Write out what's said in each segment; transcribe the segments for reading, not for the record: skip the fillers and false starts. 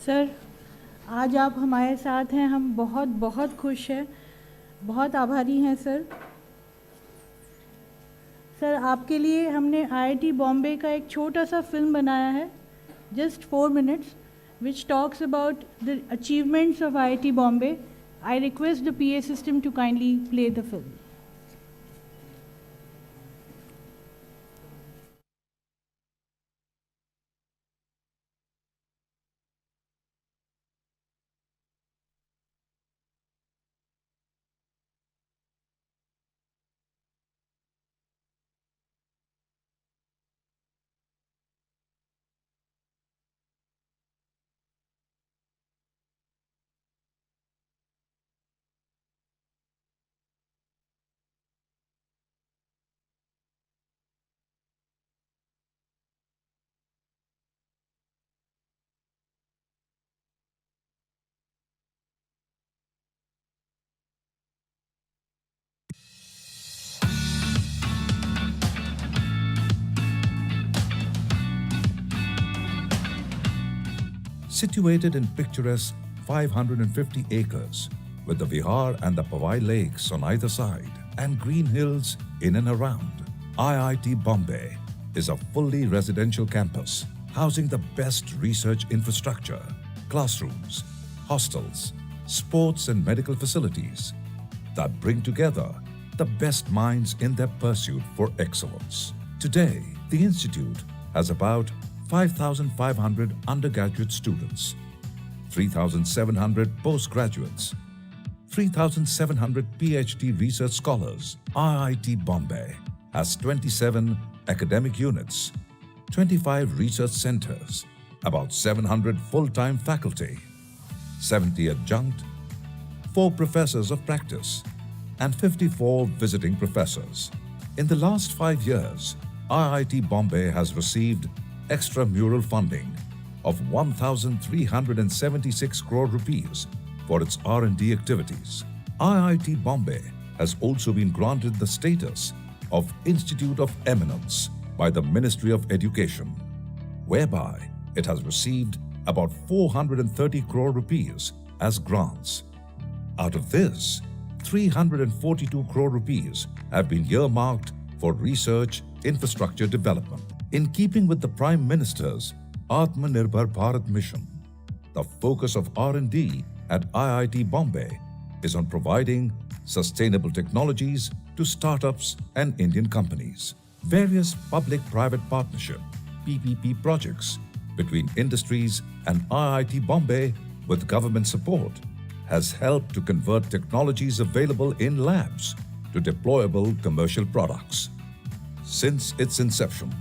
Sir, आज आप हमारे साथ हैं, हम बहुत बहुत खुश हैं, बहुत आभारी हैं सर। सर, आपके लिए हमने IIT बॉम्बे का एक छोटा सा फिल्म बनाया है, just 4 minutes, which talks about the achievements of IIT Bombay. I request the PA system to kindly play the film. Situated in picturesque 550 acres, with the Vihar and the Pawai lakes on either side and green hills in and around, IIT Bombay is a fully residential campus housing the best research infrastructure, classrooms, hostels, sports and medical facilities that bring together the best minds in their pursuit for excellence. Today, the institute has about 5,500 undergraduate students, 3,700 postgraduates, 3,700 PhD research scholars. IIT Bombay has 27 academic units, 25 research centers, about 700 full-time faculty, 70 adjunct, 4 professors of practice, and 54 visiting professors. In the last 5 years, IIT Bombay has received extramural funding of 1,376 crore rupees for its R&D activities. IIT Bombay has also been granted the status of Institute of Eminence by the Ministry of Education, whereby it has received about 430 crore rupees as grants. Out of this, 342 crore rupees have been earmarked for research infrastructure development. In keeping with the Prime Minister's Atmanirbhar Bharat mission, the focus of R&D at IIT Bombay is on providing sustainable technologies to startups and Indian companies. Various public-private partnership (PPP) projects between industries and IIT Bombay with government support has helped to convert technologies available in labs to deployable commercial products. Since its inception,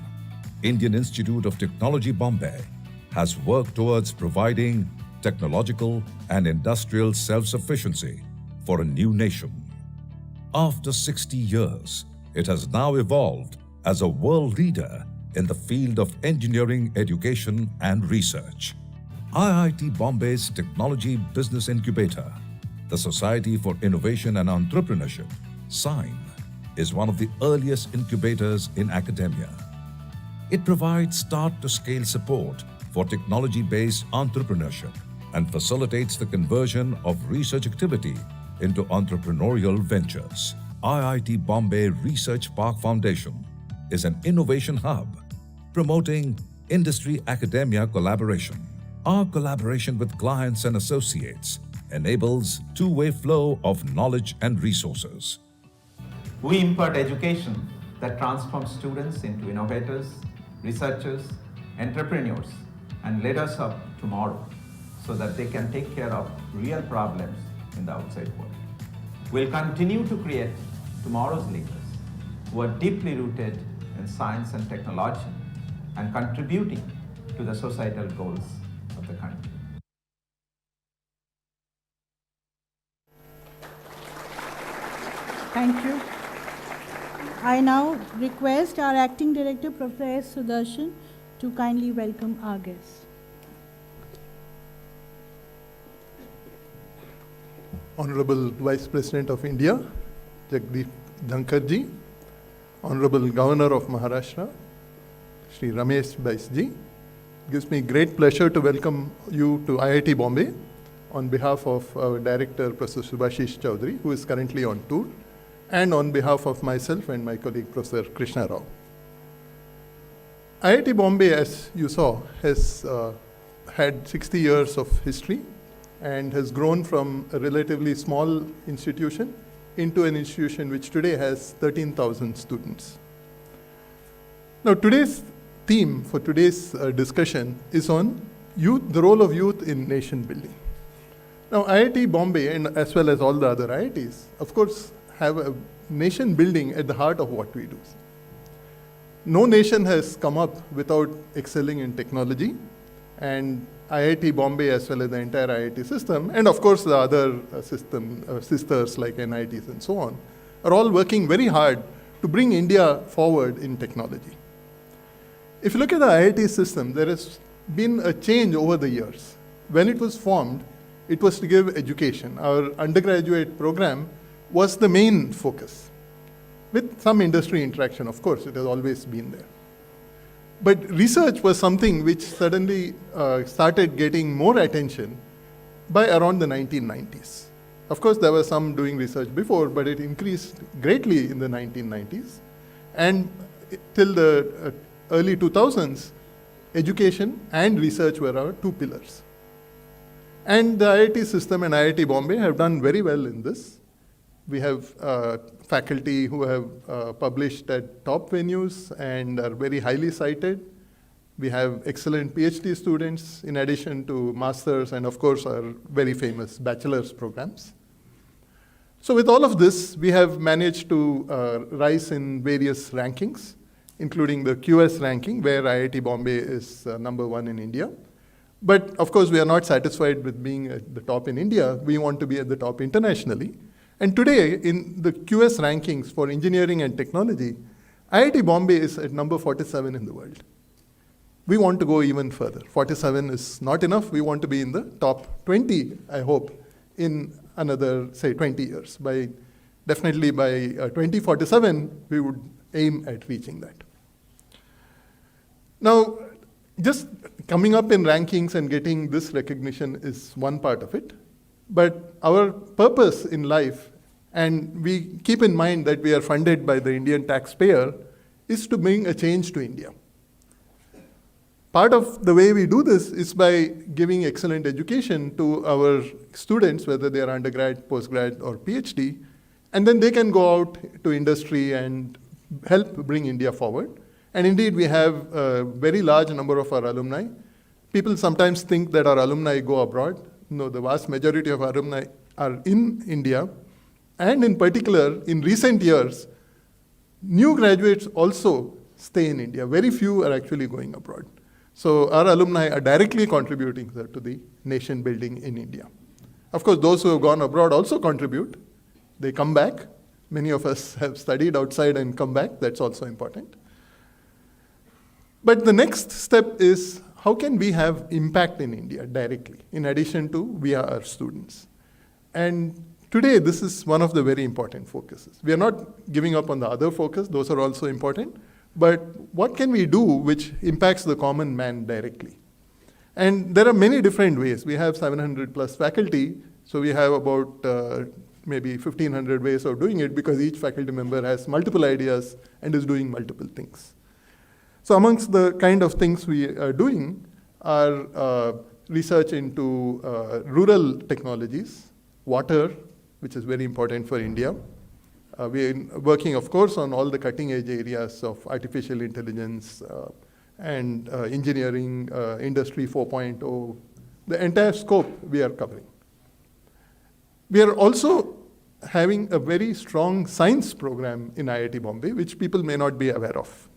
Indian Institute of Technology Bombay has worked towards providing technological and industrial self-sufficiency for a new nation. After 60 years, it has now evolved as a world leader in the field of engineering, education and research. IIT Bombay's Technology Business Incubator, the Society for Innovation and Entrepreneurship, SINE, is one of the earliest incubators in academia. It provides start-to-scale support for technology-based entrepreneurship and facilitates the conversion of research activity into entrepreneurial ventures. IIT Bombay Research Park Foundation is an innovation hub, promoting industry-academia collaboration. Our collaboration with clients and associates enables two-way flow of knowledge and resources. We impart education that transforms students into innovators, researchers, entrepreneurs, and leaders of tomorrow so that they can take care of real problems in the outside world. We'll continue to create tomorrow's leaders who are deeply rooted in science and technology and contributing to the societal goals of the country. Thank you. I now request our Acting Director, Professor S. Sudarshan, to kindly welcome our guests. Honorable Vice President of India, Jagdeep Dhankhar ji, Honorable Governor of Maharashtra, Shri Ramesh Bais ji, gives me great pleasure to welcome you to IIT Bombay on behalf of our Director, Professor Subhashish Chowdhury, who is currently on tour, and on behalf of myself and my colleague, Professor Krishna Rao. IIT Bombay, as you saw, has had 60 years of history and has grown from a relatively small institution into an institution which today has 13,000 students. Now, today's theme for today's discussion is on youth, the role of youth in nation building. Now, IIT Bombay, and as well as all the other IITs, of course, have a nation building at the heart of what we do. No nation has come up without excelling in technology, and IIT Bombay, as well as the entire IIT system, and of course the other sisters like NITs and so on, are all working very hard to bring India forward in technology. If you look at the IIT system, there has been a change over the years. When it was formed, it was to give education. Our undergraduate program was the main focus, with some industry interaction, of course, it has always been there. But research was something which suddenly started getting more attention by around the 1990s. Of course, there were some doing research before, but it increased greatly in the 1990s. And till the early 2000s, education and research were our two pillars. And the IIT system and IIT Bombay have done very well in this. We have faculty who have published at top venues and are very highly cited. We have excellent PhD students in addition to masters and of course our very famous bachelor's programs. So with all of this, we have managed to rise in various rankings, including the QS ranking, where IIT Bombay is number 1 in India. But of course, we are not satisfied with being at the top in India. We want to be at the top internationally. And today, in the QS rankings for engineering and technology, IIT Bombay is at number 47 in the world. We want to go even further. 47 is not enough. We want to be in the top 20, I hope, in another, say, 20 years. Definitely by 2047, we would aim at reaching that. Now, just coming up in rankings and getting this recognition is one part of it. But our purpose in life, and we keep in mind that we are funded by the Indian taxpayer, is to bring a change to India. Part of the way we do this is by giving excellent education to our students, whether they are undergrad, postgrad, or PhD, and then they can go out to industry and help bring India forward. And indeed, we have a very large number of our alumni. People sometimes think that our alumni go abroad. No, the vast majority of alumni are in India. And in particular, in recent years, new graduates also stay in India. Very few are actually going abroad. So our alumni are directly contributing to the nation building in India. Of course, those who have gone abroad also contribute. They come back. Many of us have studied outside and come back. That's also important. But the next step is, how can we have impact in India directly, in addition to via our students? And today, this is one of the very important focuses. We are not giving up on the other focus. Those are also important. But what can we do which impacts the common man directly? And there are many different ways. We have 700 plus faculty. So we have about maybe 1,500 ways of doing it because each faculty member has multiple ideas and is doing multiple things. So amongst the kind of things we are doing are research into rural technologies, water, which is very important for India. We are working, of course, on all the cutting edge areas of artificial intelligence and engineering, Industry 4.0, the entire scope we are covering. We are also having a very strong science program in IIT Bombay, which people may not be aware of.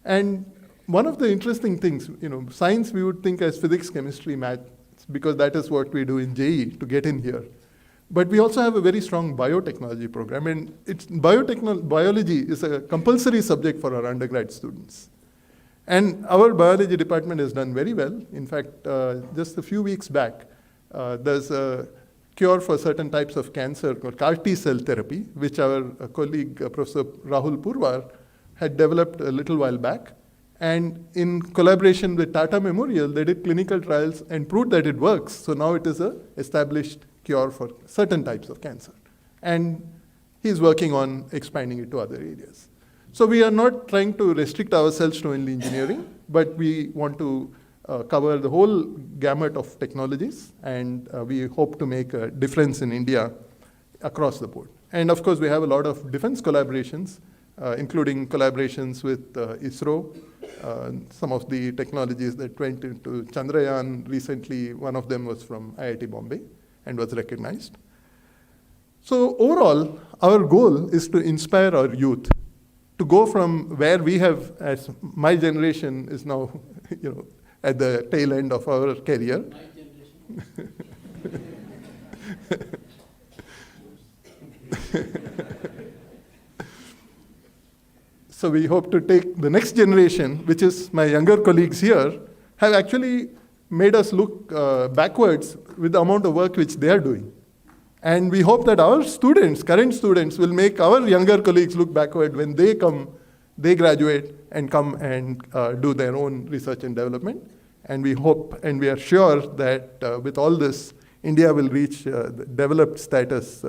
And one of the interesting things, science we would think as physics, chemistry, math, because that is what we do in JEE to get in here. But we also have a very strong biotechnology program, and biology is a compulsory subject for our undergrad students. And our biology department has done very well. In fact, just a few weeks back, there's a cure for certain types of cancer called CAR T cell therapy, which our colleague, Professor Rahul Purwar, had developed a little while back. And in collaboration with Tata Memorial, they did clinical trials and proved that it works. So now it is an established cure for certain types of cancer. And he's working on expanding it to other areas. So we are not trying to restrict ourselves to only engineering, but we want to cover the whole gamut of technologies, and we hope to make a difference in India across the board. And of course, we have a lot of defense collaborations, including collaborations with ISRO, some of the technologies that went into Chandrayaan recently, one of them was from IIT Bombay and was recognized. So overall, our goal is to inspire our youth to go from where we have, as my generation is now, at the tail end of our career. So we hope to take the next generation, which is my younger colleagues here, have actually made us look backwards with the amount of work which they are doing. And we hope that our students, current students, will make our younger colleagues look backward when they graduate and come and do their own research and development. And we hope and we are sure that with all this, India will reach the developed status,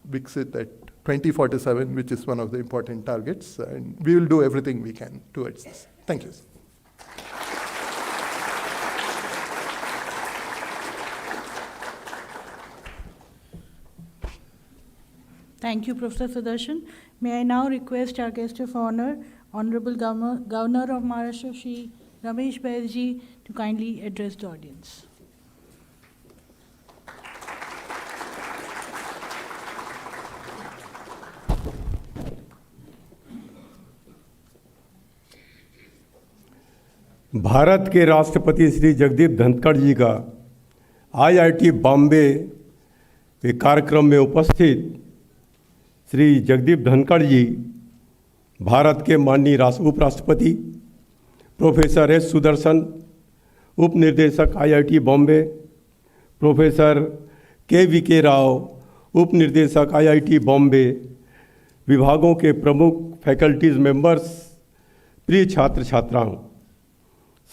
Viksit, at 2047, which is one of the important targets. And we will do everything we can towards this. Thank you. Thank you, Professor Sudarshan. May I now request our guest of honor, Honorable Governor of Maharashtra, Shri Ramesh Banerjee, to kindly address the audience. Bharat के राष्ट्रपति श्री जगदीप धनखड़ जी का IIT Bombay के कार्यक्रम में उपस्थित श्री जगदीप धनखड़ जी, भारत के माननीय उपराष्ट्रपति प्रोफेसर एस सुदर्शन, उप निर्देशक IIT बॉम्बे, प्रोफेसर के राव, उप निर्देशक IIT बॉम्बे, विभागों के प्रमुख फैकल्टीज मेंबर्स, प्रिय छात्र छात्राओं,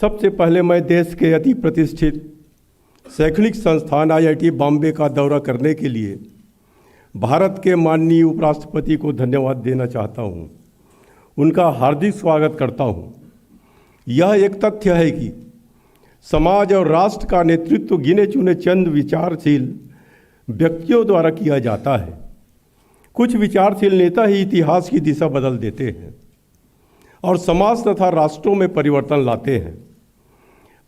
सबसे पहले मैं देश के अति प्रतिष्ठित शैक्षणिक संस्थान IIT बॉम्बे का दौरा करने के लिए भारत के माननीय उपराष्ट्रपति को धन्यवाद देना चाहता हूं, उनका हार्दिक स्वागत करता हूं। यह एक तथ्य है कि समाज और राष्ट्र का नेतृत्व गिने चुने चंद विचारशील व्यक्तियों द्वारा किया जाता है। कुछ विचारशील नेता ही इतिहास की दिशा बदल देते हैं और समाज तथा राष्ट्रों में परिवर्तन लाते हैं।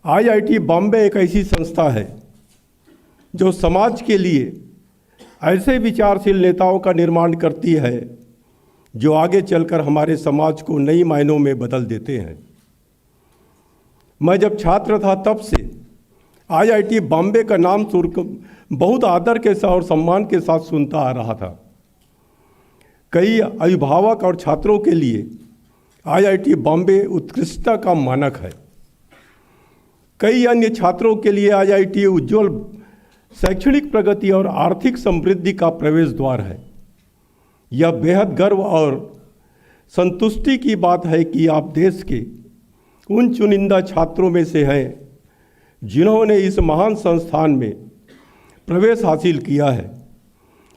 IIT बॉम्बे एक ऐसी संस्था है जो समाज के लिए ऐसे विचारशील नेताओं का निर्माण करती है जो आगे चलकर हमारे समाज को नई मायनों में बदल देते हैं। मैं जब छात्र था तब से IIT बॉम्बे का नाम बहुत आदर के साथ और सम्मान के साथ सुनता आ रहा था। कई अभिभावक और छात्रों के लिए IIT बॉम्बे उत्कृष्टता का मानक है। कई अन्य छात्रों के लिए IIT उज्ज्वल शैक्षणिक प्रगति और आर्थिक समृद्धि का प्रवेश द्वार है। यह बेहद गर्व और संतुष्टि की बात है कि आप देश के उन चुनिंदा छात्रों में से हैं जिन्होंने इस महान संस्थान में प्रवेश हासिल किया है।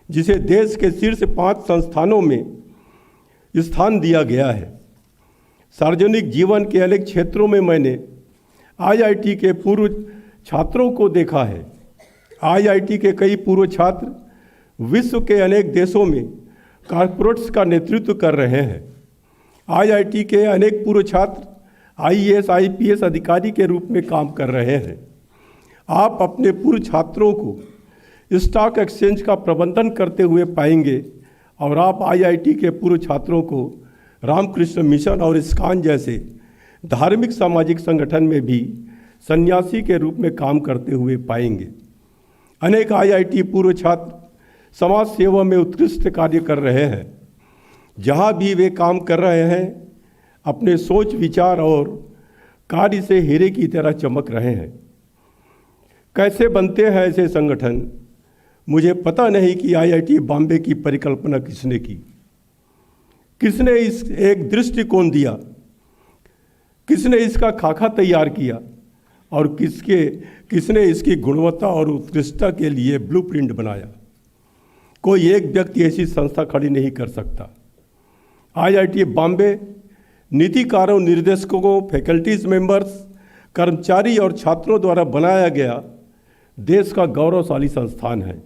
जिसे देश के शीर्ष 5 संस्थानों में स्थान दिया गया है। सार्वजनिक जीवन के अनेक क्षेत्रों में मैंने आईआईटी के पूर्व छात्रों को देखा है। आईआईटी के कई पूर्व छात्र विश्व के अनेक देशों में कॉर्पोरेट्स का नेतृत्व कर रहे हैं। आईआईटी के अनेक पूर्व छात्र आईएएस, आईपीएस अधिकारी के रूप में काम कर रहे हैं। आप अपने पूर्व छात्रों को स्टॉक एक्सचेंज का प्रबंधन करते हुए पाएंगे और आप आईआईटी के पूर्व छात्रों को रामकृष्ण मिशन और इस्कॉन जैसे धार्मिक सामाजिक संगठन में भी सन्यासी के रूप में काम करते हुए पाएंगे। अनेक आईआईटी पूर्व छात्र समाज सेवा में उत्कृष्ट कार्य कर रहे हैं। जहाँ भी वे काम कर रहे हैं, अपने सोच विचार और कार्य से हीरे की तरह चमक रहे हैं। कैसे बनते हैं ऐसे संगठन? मुझे पता नहीं कि आईआईटी बॉम्बे की परिकल्पना किसने की, किसने इस एक दृष्टिकोण दिया, किसने इसका खाका तैयार किया और किसने इसकी गुणवत्ता और उत्कृष्टता के लिए ब्लूप्रिंट बनाया। कोई एक व्यक्ति ऐसी संस्था खड़ी नहीं कर सकता। आईआईटी बॉम्बे नीतिकारों, निर्देशकों, फैकल्टीज मेंबर्स, कर्मचारी और छात्रों द्वारा बनाया गया देश का गौरवशाली संस्थान है।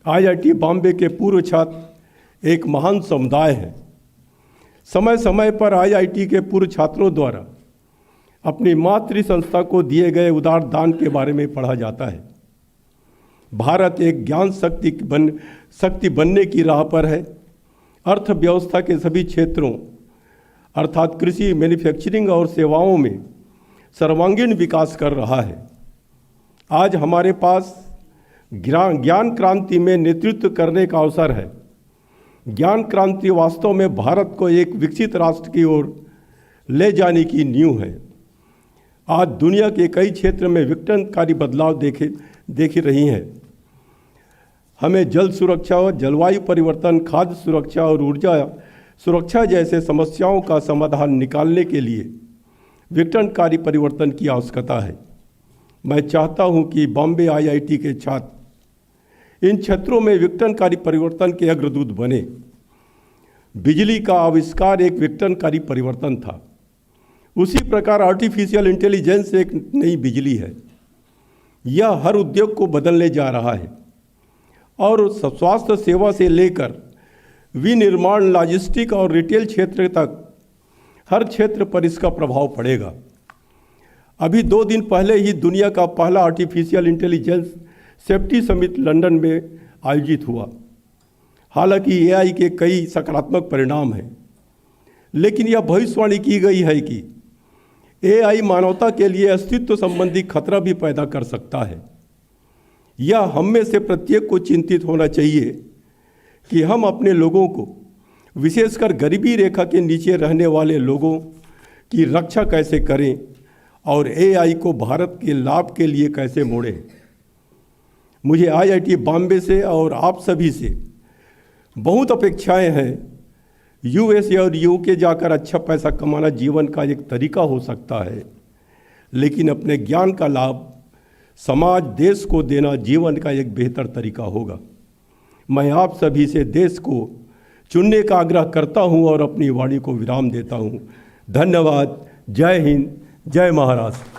आईआईटी बॉम्बे के पूर्व छात्र एक महान समुदाय है। समय समय पर आईआईटी के पूर्व छात्रों द्वारा अपनी मातृ संस्था को दिए गए उदार दान के बारे में पढ़ा जाता है। भारत एक ज्ञान शक्ति बनने की राह पर है। अर्थव्यवस्था के सभी क्षेत्रों अर्थात कृषि, मैन्युफैक्चरिंग और सेवाओं में सर्वांगीण विकास कर रहा है। आज हमारे पास ज्ञान क्रांति में नेतृत्व करने का अवसर है। ज्ञान क्रांति वास्तव में भारत को एक विकसित राष्ट्र की ओर ले जाने की नींव है। आज दुनिया के कई क्षेत्र में विघटनकारी बदलाव देख रही हैं। हमें जल सुरक्षा, जलवायु परिवर्तन, खाद्य सुरक्षा और ऊर्जा सुरक्षा जैसे समस्याओं का समाधान निकालने के लिए विघटनकारी परिवर्तन की आवश्यकता है। मैं चाहता हूं कि बॉम्बे आईआईटी के छात्र इन क्षेत्रों में विघटनकारी परिवर्तन के अग्रदूत बने। बिजली का आविष्कार एक विघटनकारी परिवर्तन था। उसी प्रकार आर्टिफिशियल इंटेलिजेंस एक नई बिजली है। यह हर उद्योग को बदलने जा रहा है और स्वास्थ्य सेवा से लेकर विनिर्माण, लॉजिस्टिक और रिटेल क्षेत्र तक हर क्षेत्र पर इसका प्रभाव पड़ेगा। अभी 2 दिन पहले ही दुनिया का पहला artificial intelligence safety summit London में आयोजित हुआ। हालांकि एआई के कई सकारात्मक परिणाम हैं, लेकिन यह भविष्यवाणी की गई है कि एआई मानवता के लिए अस्तित्व संबंधी खतरा भी पैदा कर सकता है। यह हम में से प्रत्येक को चिंतित होना चाहिए कि हम अपने लोगों को, विशेषकर गरीबी रेखा के नीचे रहने वाले लोगों की रक्षा कैसे करें और एआई को भारत के लाभ के लिए कैसे मोड़ें। मुझे आईआईटी बॉम्बे से और आप सभी से बहुत अपेक्षाएं हैं। यूएस और यूके जाकर अच्छा पैसा कमाना जीवन का एक तरीका हो सकता है, लेकिन अपने ज्ञान का लाभ समाज, देश को देना जीवन का एक बेहतर तरीका होगा। मैं आप सभी से देश को चुनने का आग्रह करता हूं और अपनी वाणी को विराम देता हूं। धन्यवाद। जय हिंद, जय Maharashtra.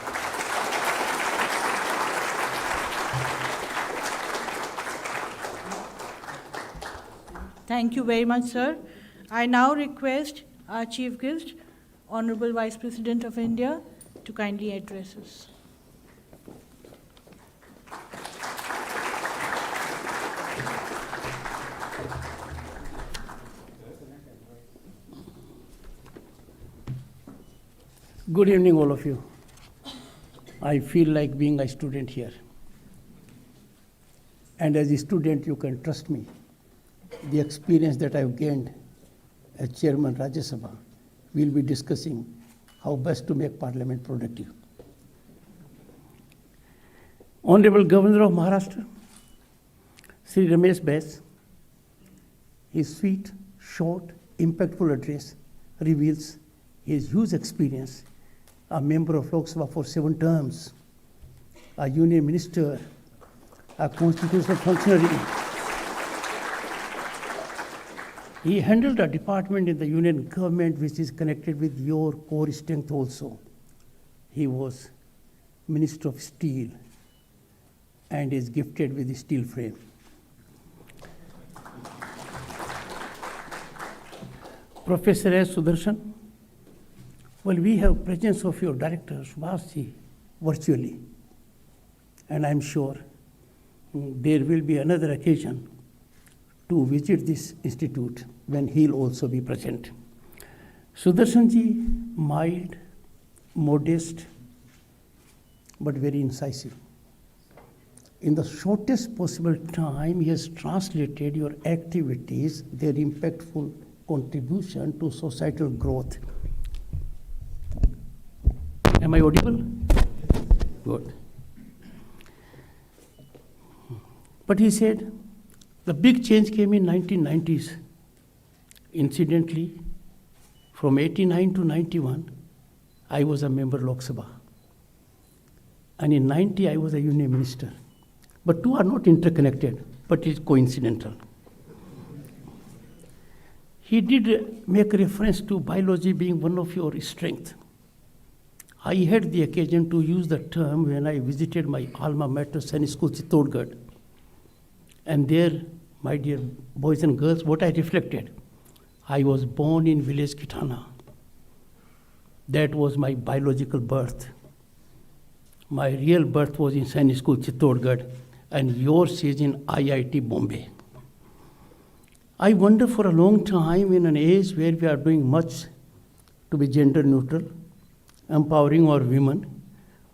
Thank you very much, sir. I now request our Chief Guest, Honorable Vice President of India, to kindly address us. Good evening, all of you. I feel like being a student here. And as a student, you can trust me. The experience that I've gained as Chairman Rajya Sabha, we'll be discussing how best to make Parliament productive. Honorable Governor of Maharashtra, Sri Ramesh Bais, his sweet, short, impactful address reveals his huge experience, a member of Lok Sabha for 7 terms, a union minister, a constitutional functionary, He handled a department in the union government which is connected with your core strength also. He was Minister of Steel and is gifted with a steel frame. Professor S. Sudarshan, well, we have presence of your director, Subhashji, virtually. And I'm sure there will be another occasion to visit this institute when he'll also be present. Sudarshanji, mild, modest, but very incisive. In the shortest possible time, he has translated your activities, their impactful contribution to societal growth. Am I audible? Good. But he said, the big change came in 1990s. Incidentally, from 89 to 91, I was a member of Lok Sabha. And in 90, I was a union minister. But two are not interconnected, but it's coincidental. He did make reference to biology being one of your strengths. I had the occasion to use the term when I visited my alma mater, Sainik School, Chittorgarh. And there, my dear boys and girls, what I reflected, I was born in village Kitana. That was my biological birth. My real birth was in Sainik School, Chittorgarh, and yours is in IIT Bombay. I wonder for a long time, in an age where we are doing much to be gender neutral, empowering our women,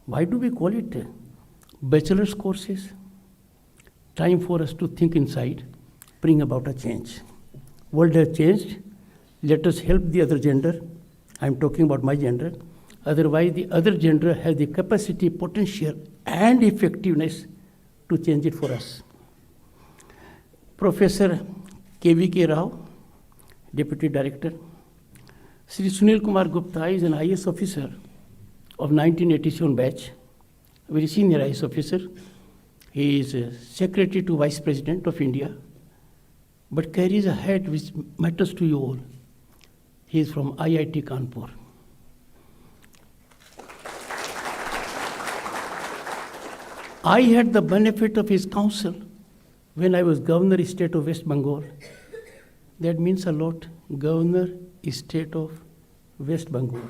why do we call it bachelor's courses? Time for us to think inside, bring about a change. World has changed. Let us help the other gender. I'm talking about my gender. Otherwise, the other gender has the capacity, potential, and effectiveness to change it for us. Professor K.V.K. Rao, Deputy Director. Sri Sunil Kumar Gupta is an IAS officer of 1987 batch, a very senior IAS officer. He is Secretary to Vice President of India, but carries a hat which matters to you all. He is from IIT Kanpur. I had the benefit of his counsel when I was Governor State of West Bengal. That means a lot. Governor State of West Bengal.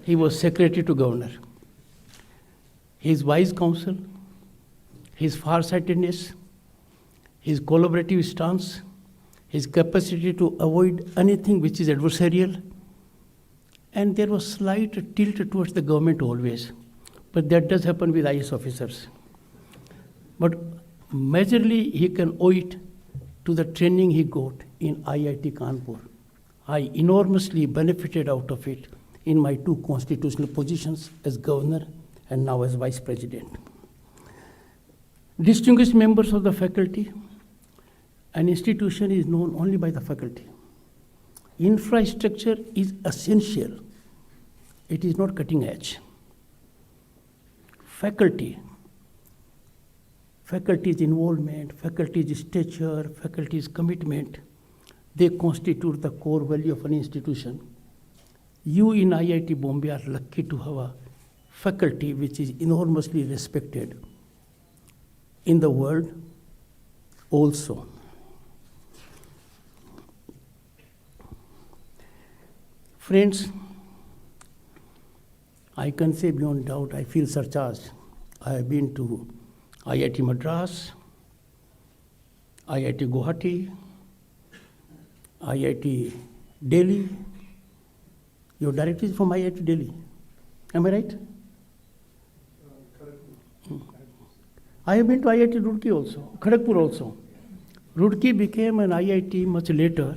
He was Secretary to Governor. His wise counsel, his farsightedness, his collaborative stance, his capacity to avoid anything which is adversarial, and there was slight tilt towards the government always. But that does happen with IAS officers. But majorly he can owe it to the training he got in IIT Kanpur. I enormously benefited out of it in my two constitutional positions as governor and now as vice president. Distinguished members of the faculty, an institution is known only by the faculty. Infrastructure is essential. It is not cutting edge. Faculty's involvement, faculty's stature, faculty's commitment, they constitute the core value of an institution. You in IIT Bombay are lucky to have a faculty which is enormously respected in the world also. Friends, I can say beyond doubt, I feel surcharged. I have been to IIT Madras, IIT Guwahati, IIT Delhi. Your director is from IIT Delhi. Am I right? I have been to IIT Roorkee also, Kharagpur also. Roorkee became an IIT much later.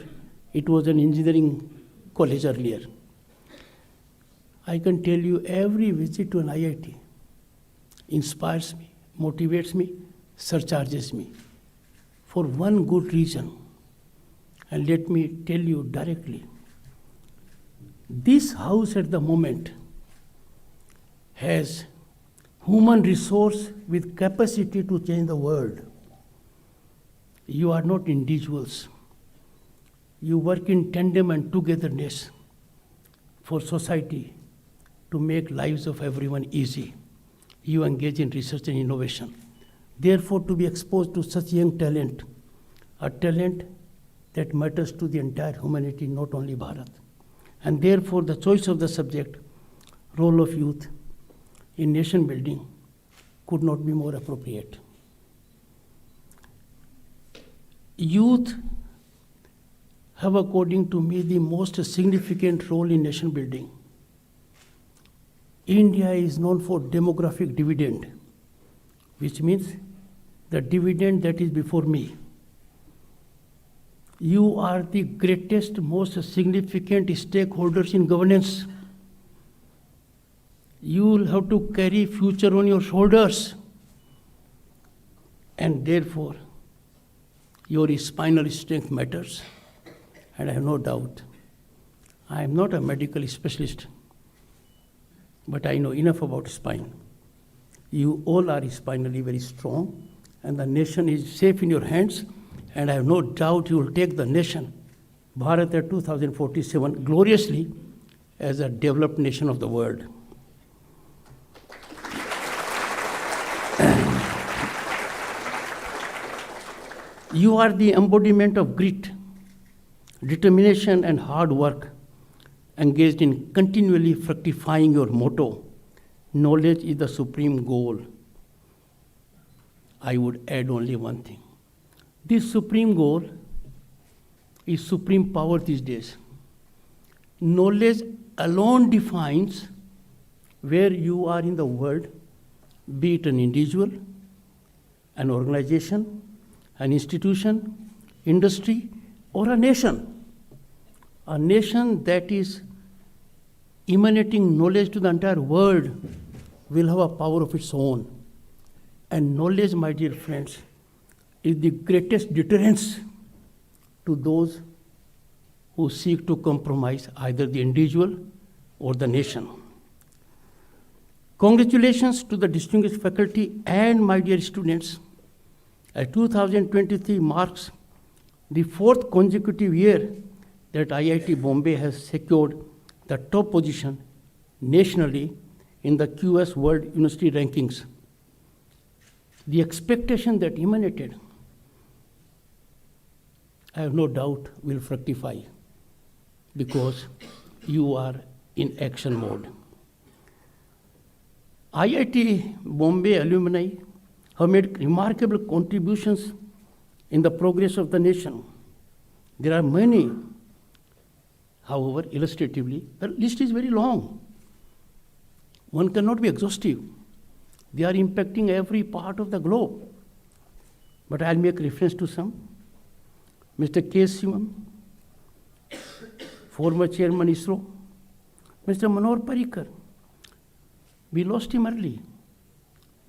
It was an engineering college earlier. I can tell you every visit to an IIT inspires me, motivates me, surcharges me for one good reason. And let me tell you directly, this house at the moment has human resource with capacity to change the world. You are not individuals. You work in tandem and togetherness for society to make lives of everyone easy. You engage in research and innovation. Therefore, to be exposed to such young talent, a talent that matters to the entire humanity, not only Bharat. And therefore, the choice of the subject, role of youth in nation building, could not be more appropriate. Youth have, according to me, the most significant role in nation building. India is known for demographic dividend, which means the dividend that is before me. You are the greatest, most significant stakeholders in governance. You will have to carry future on your shoulders. And therefore, your spinal strength matters. And I have no doubt, I am not a medical specialist, but I know enough about spine. You all are spinally very strong, and the nation is safe in your hands, and I have no doubt you will take the nation, Bharat at 2047, gloriously as a developed nation of the world. You are the embodiment of grit, determination, and hard work, engaged in continually fructifying your motto, knowledge is the supreme goal. I would add only one thing. This supreme goal is supreme power these days. Knowledge alone defines where you are in the world, be it an individual, an organization, an institution, industry, or a nation. A nation that is emanating knowledge to the entire world will have a power of its own. And knowledge, my dear friends, is the greatest deterrence to those who seek to compromise either the individual or the nation. Congratulations to the distinguished faculty and my dear students. 2023 marks the fourth consecutive year that IIT Bombay has secured the top position nationally in the QS World University Rankings. The expectation that emanated, I have no doubt, will fructify because you are in action mode. IIT Bombay alumni have made remarkable contributions in the progress of the nation. There are many. However, illustratively, the list is very long. One cannot be exhaustive. They are impacting every part of the globe. But I'll make reference to some. Mr. K. Sivam, former chairman ISRO. Mr. Manohar Parrikar, we lost him early.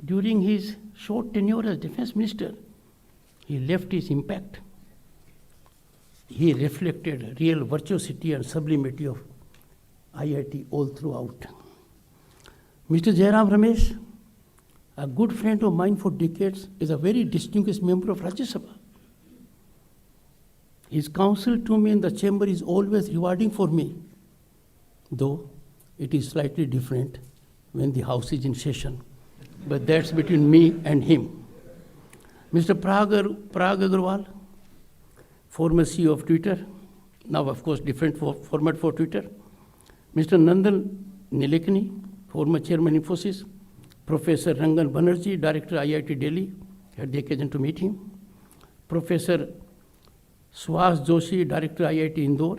During his short tenure as defense minister, he left his impact. He reflected real virtuosity and sublimity of IIT all throughout. Mr. Jairam Ramesh, a good friend of mine for decades, is a very distinguished member of Rajya Sabha. His counsel to me in the chamber is always rewarding for me, though it is slightly different when the house is in session. But that's between me and him. Mr. Parag Agrawal, former CEO of Twitter, now of course different format for Twitter. Mr. Nandan Nilekani, former chairman Infosys. Professor Rangan Banerjee, director IIT Delhi, had the occasion to meet him. Professor Swaz Joshi, director IIT Indore.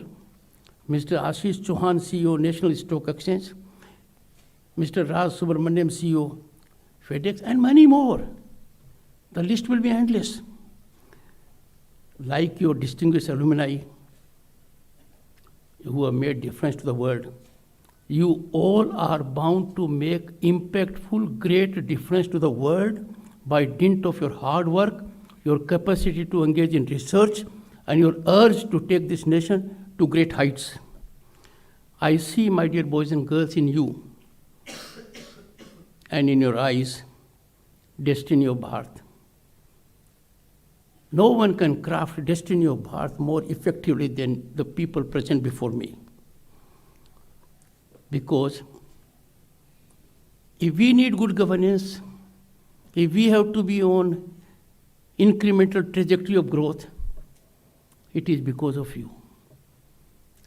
Mr. Ashish Chauhan, CEO National Stock Exchange. Mr. Raj Subramaniam, CEO FedEx, and many more. The list will be endless. Like your distinguished alumni who have made difference to the world, you all are bound to make impactful, great difference to the world by dint of your hard work, your capacity to engage in research, and your urge to take this nation to great heights. I see, my dear boys and girls, in you and in your eyes, destiny of Bharat. No one can craft destiny of Bharat more effectively than the people present before me. Because if we need good governance, if we have to be on incremental trajectory of growth, it is because of you.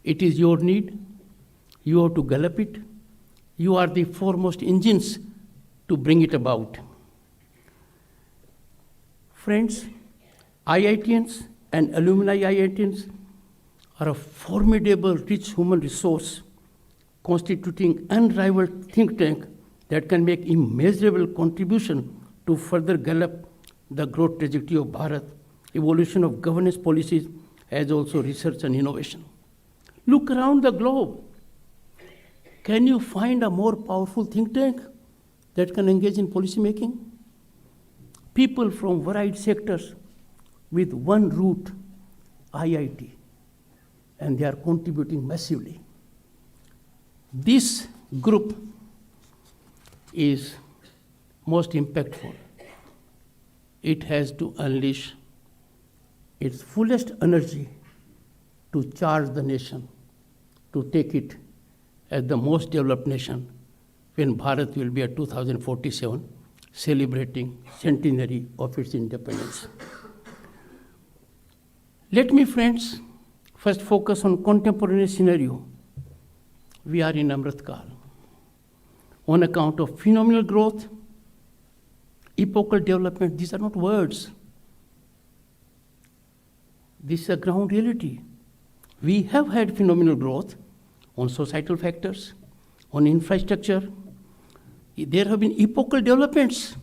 It is your need. You have to gallop it. You are the foremost engines to bring it about. Friends, IITians and alumni IITians are a formidable, rich human resource constituting unrivaled think tank that can make immeasurable contribution to further gallop the growth trajectory of Bharat, evolution of governance policies, as also research and innovation. Look around the globe. Can you find a more powerful think tank that can engage in policy making? People from varied sectors with one root, IIT, and they are contributing massively. This group is most impactful. It has to unleash its fullest energy to charge the nation, to take it as the most developed nation when Bharat will be at 2047, celebrating centenary of its independence. Let me, friends, first focus on contemporary scenario. We are in Amrit Kal. On account of phenomenal growth, epochal development, these are not words. This is a ground reality. We have had phenomenal growth on societal factors, on infrastructure. There have been epochal developments.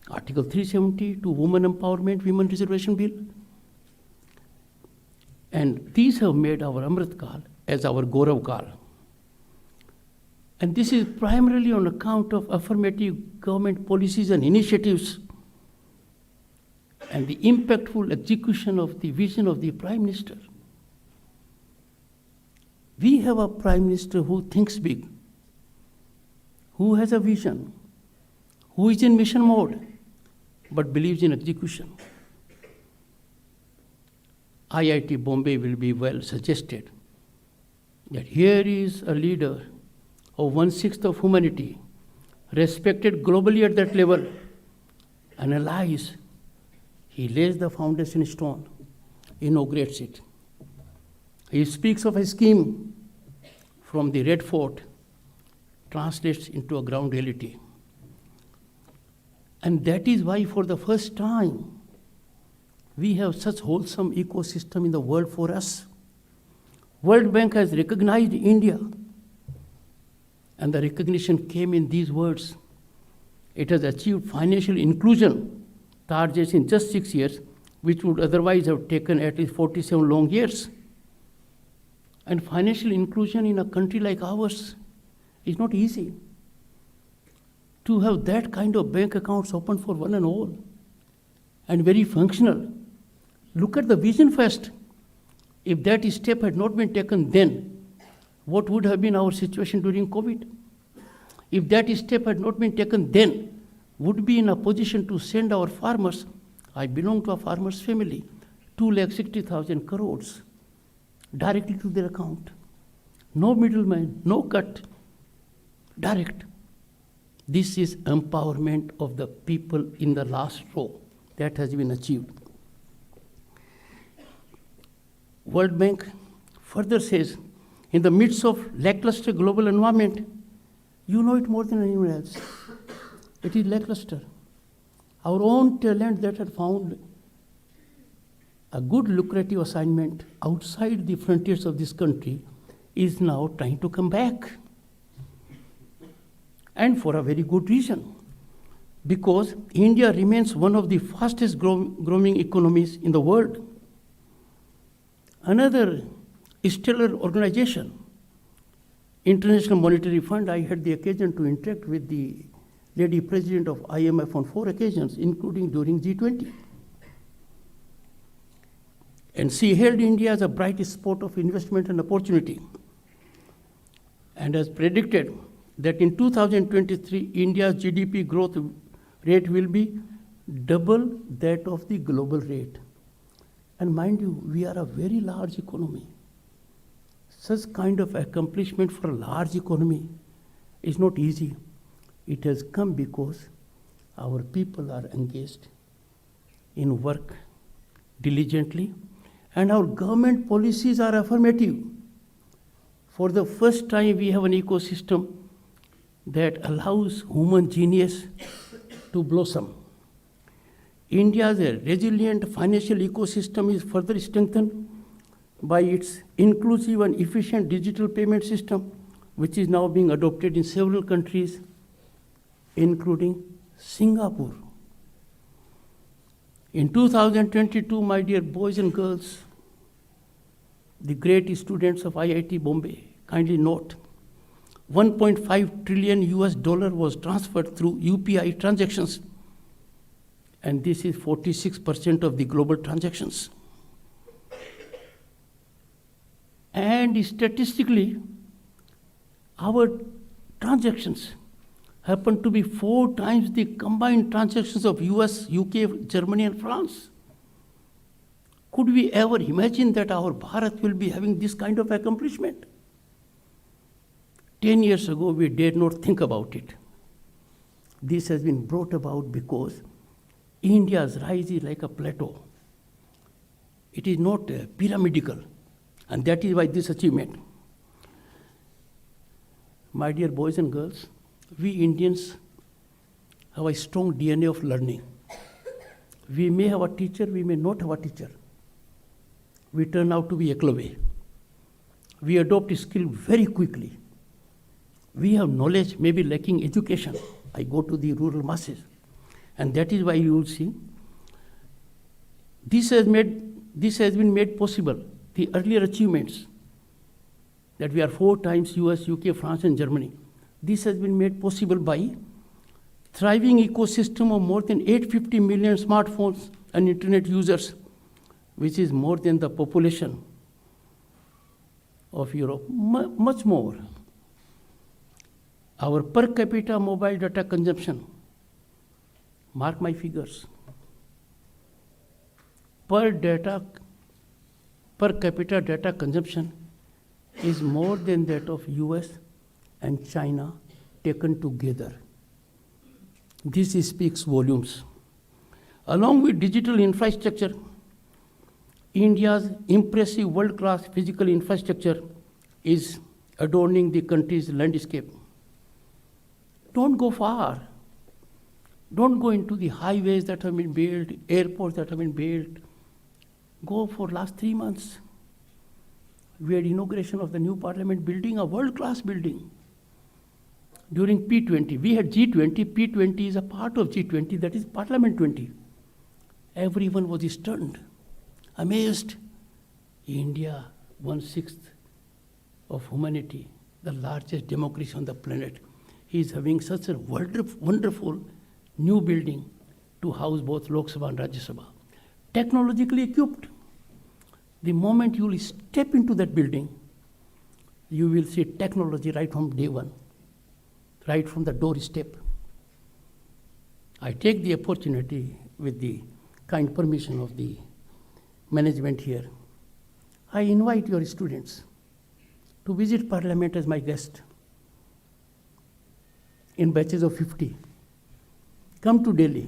Article 370 to Women Empowerment, Women Reservation Bill. And these have made our Amrit Kal as our Gaurav Kal. And this is primarily on account of affirmative government policies and initiatives and the impactful execution of the vision of the Prime Minister. We have a Prime Minister who thinks big, who has a vision, who is in mission mode, but believes in execution. IIT Bombay will be well suggested that here is a leader of 1/6 of humanity, respected globally at that level, analyze. He lays the foundation stone, inaugurates it. He speaks of a scheme from the Red Fort, translates into a ground reality. And that is why for the first time, we have such wholesome ecosystem in the world for us. World Bank has recognized India, and the recognition came in these words. It has achieved financial inclusion targets in just 6 years, which would otherwise have taken at least 47 long years. And financial inclusion in a country like ours is not easy. To have that kind of bank accounts open for one and all, and very functional. Look at the vision first. If that step had not been taken then, what would have been our situation during COVID? If that step had not been taken then, would be in a position to send our farmers, I belong to a farmer's family, 2,60,000 crores directly to their account. No middleman, no cut, direct. This is empowerment of the people in the last row. That has been achieved. World Bank further says, in the midst of lackluster global environment, you know it more than anyone else. It is lackluster. Our own talent that had found a good lucrative assignment outside the frontiers of this country is now trying to come back. And for a very good reason. Because India remains one of the fastest growing economies in the world. Another stellar organization, International Monetary Fund, I had the occasion to interact with the lady president of IMF on 4 occasions, including during G20. And she hailed India as a bright spot of investment and opportunity, and has predicted that in 2023, India's GDP growth rate will be double that of the global rate. And mind you, we are a very large economy. Such kind of accomplishment for a large economy is not easy. It has come because our people are engaged in work diligently, and our government policies are affirmative. For the first time, we have an ecosystem that allows human genius to blossom. India's resilient financial ecosystem is further strengthened by its inclusive and efficient digital payment system, which is now being adopted in several countries, including Singapore. In 2022, my dear boys and girls, the great students of IIT Bombay, kindly note, $1.5 trillion was transferred through UPI transactions, and this is 46% of the global transactions. And statistically, our transactions happen to be 4 times the combined transactions of US, UK, Germany, and France. Could we ever imagine that our Bharat will be having this kind of accomplishment? 10 years ago, we dared not think about it. This has been brought about because India's rise is like a plateau. It is not pyramidal, and that is why this achievement. My dear boys and girls, we Indians have a strong DNA of learning. We may have a teacher, we may not have a teacher. We turn out to be éclavé. We adopt a skill very quickly. We have knowledge, maybe lacking education. I go to the rural masses. And that is why you will see this has been made possible. The earlier achievements that we are 4 times US, UK, France, and Germany. This has been made possible by thriving ecosystem of more than 850 million smartphones and internet users, which is more than the population of Europe, much more. Our per capita mobile data consumption, mark my figures, per capita data consumption is more than that of US and China taken together. This speaks volumes. Along with digital infrastructure, India's impressive world-class physical infrastructure is adorning the country's landscape. Don't go far. Don't go into the highways that have been built, airports that have been built. Go for last 3 months. We had inauguration of the new parliament building, a world-class building. During P20, we had G20. P20 is a part of G20, that is Parliament 20. Everyone was stunned, amazed. India, 1/6 of humanity, the largest democracy on the planet, is having such a wonderful new building to house both Lok Sabha and Rajya Sabha. Technologically equipped. The moment you will step into that building, you will see technology right from day one, right from the doorstep. I take the opportunity with the kind permission of the management here. I invite your students to visit Parliament as my guest in batches of 50. Come to Delhi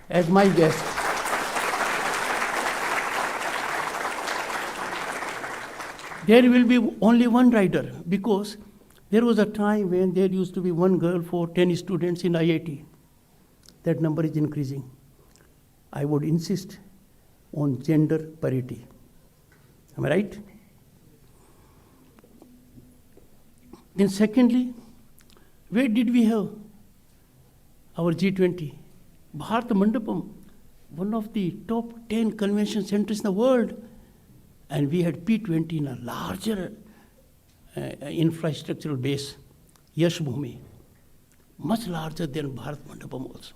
as my guest. There will be only one rider because there was a time when there used to be one girl for 10 students in IIT. That number is increasing. I would insist on gender parity. Am I right? Then secondly, where did we have our G20? Bharat Mandapam, one of the top 10 convention centers in the world. And we had P20 in a larger infrastructural base, Yash Bhumi, much larger than Bharat Mandapam also.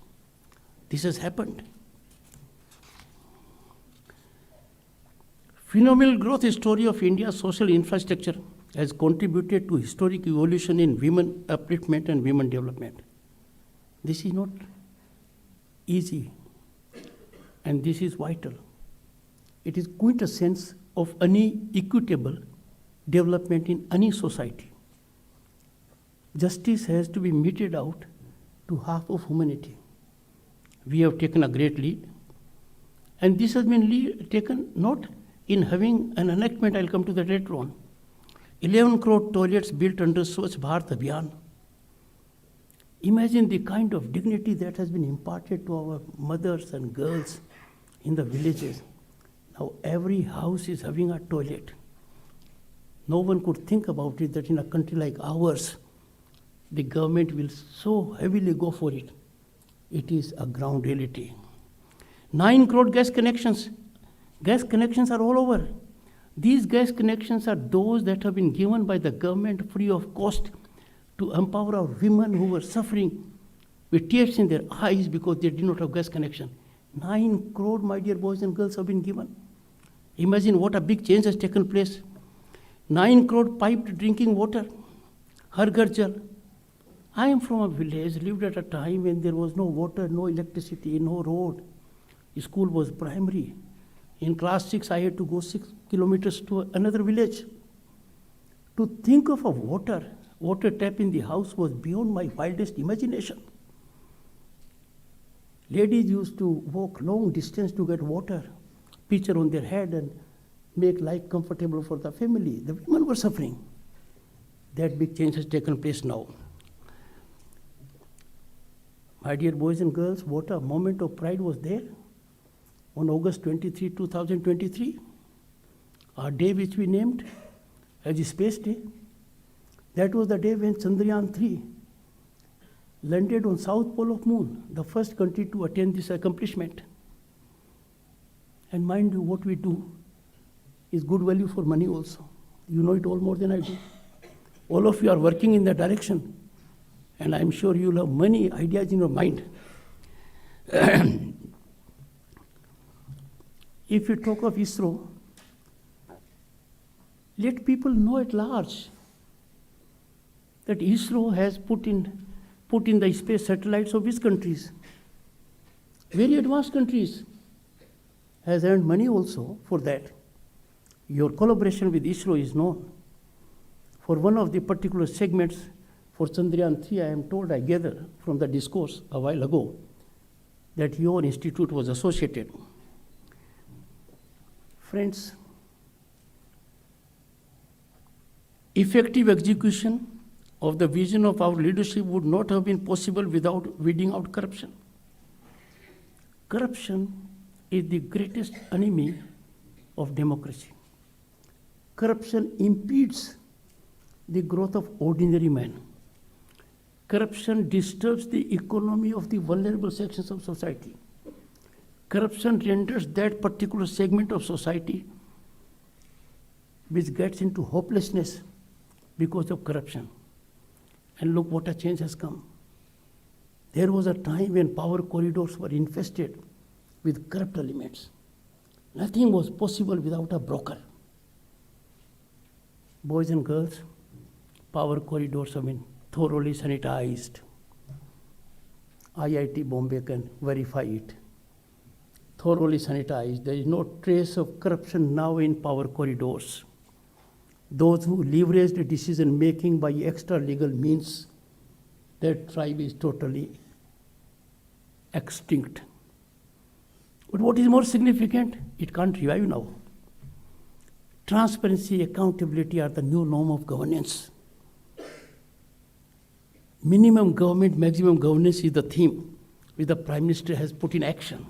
This has happened. Phenomenal growth story of India's social infrastructure has contributed to historic evolution in women upliftment and women development. This is not easy and this is vital. It is quintessence of any equitable development in any society. Justice has to be meted out to half of humanity. We have taken a great lead, and this has been taken not in having an enactment, I'll come to that later on. 11 crore toilets built under Swachh Bharat Abhiyan. Imagine the kind of dignity that has been imparted to our mothers and girls in the villages. Now every house is having a toilet. No one could think about it that in a country like ours, the government will so heavily go for it. It is a ground reality. 9 crore gas connections. Gas connections are all over. These gas connections are those that have been given by the government free of cost to empower our women who were suffering with tears in their eyes because they did not have gas connection. 9 crore, my dear boys and girls, have been given. Imagine what a big change has taken place. 9 crore piped drinking water. Har Ghar Jal. I am from a village, lived at a time when there was no water, no electricity, no road. School was primary. In class 6, I had to go 6 kilometers to another village. To think of a water tap in the house was beyond my wildest imagination. Ladies used to walk long distance to get water, pitcher on their head and make life comfortable for the family. The women were suffering. That big change has taken place now. My dear boys and girls, what a moment of pride was there on August 23, 2023, a day which we named as the Space Day. That was the day when Chandrayaan 3 landed on South Pole of Moon, the first country to attain this accomplishment. And mind you, what we do is good value for money also. You know it all more than I do. All of you are working in that direction, and I'm sure you'll have many ideas in your mind. If you talk of ISRO, let people know at large that ISRO has put in the space satellites of which countries? Very advanced countries. Has earned money also for that. Your collaboration with ISRO is known. For one of the particular segments for Chandrayaan 3, I am told, I gather from the discourse a while ago, that your institute was associated. Friends, effective execution of the vision of our leadership would not have been possible without weeding out corruption. Corruption is the greatest enemy of democracy. Corruption impedes the growth of ordinary men. Corruption disturbs the economy of the vulnerable sections of society. Corruption renders that particular segment of society which gets into hopelessness because of corruption. And look what a change has come. There was a time when power corridors were infested with corrupt elements. Nothing was possible without a broker. Boys and girls, power corridors have been thoroughly sanitized. IIT Bombay can verify it. Thoroughly sanitized. There is no trace of corruption now in power corridors. Those who leveraged decision making by extra legal means, that tribe is totally extinct. But what is more significant, it can't revive now. Transparency, accountability are the new norm of governance. Minimum government, maximum governance is the theme which the Prime Minister has put in action.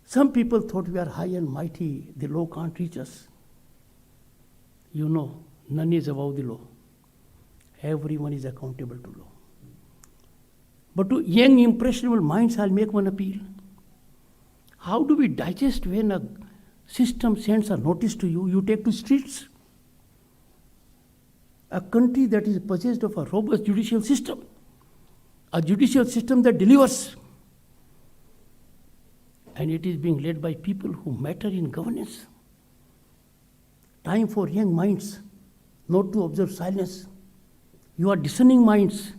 Some people thought we are high and mighty, the law can't reach us. You know, none is above the law. Everyone is accountable to law. But to young, impressionable minds, I'll make one appeal. How do we digest when a system sends a notice to you, you take to streets? A country that is possessed of a robust judicial system, a judicial system that delivers, and it is being led by people who matter in governance. Time for young minds not to observe silence. You are discerning minds.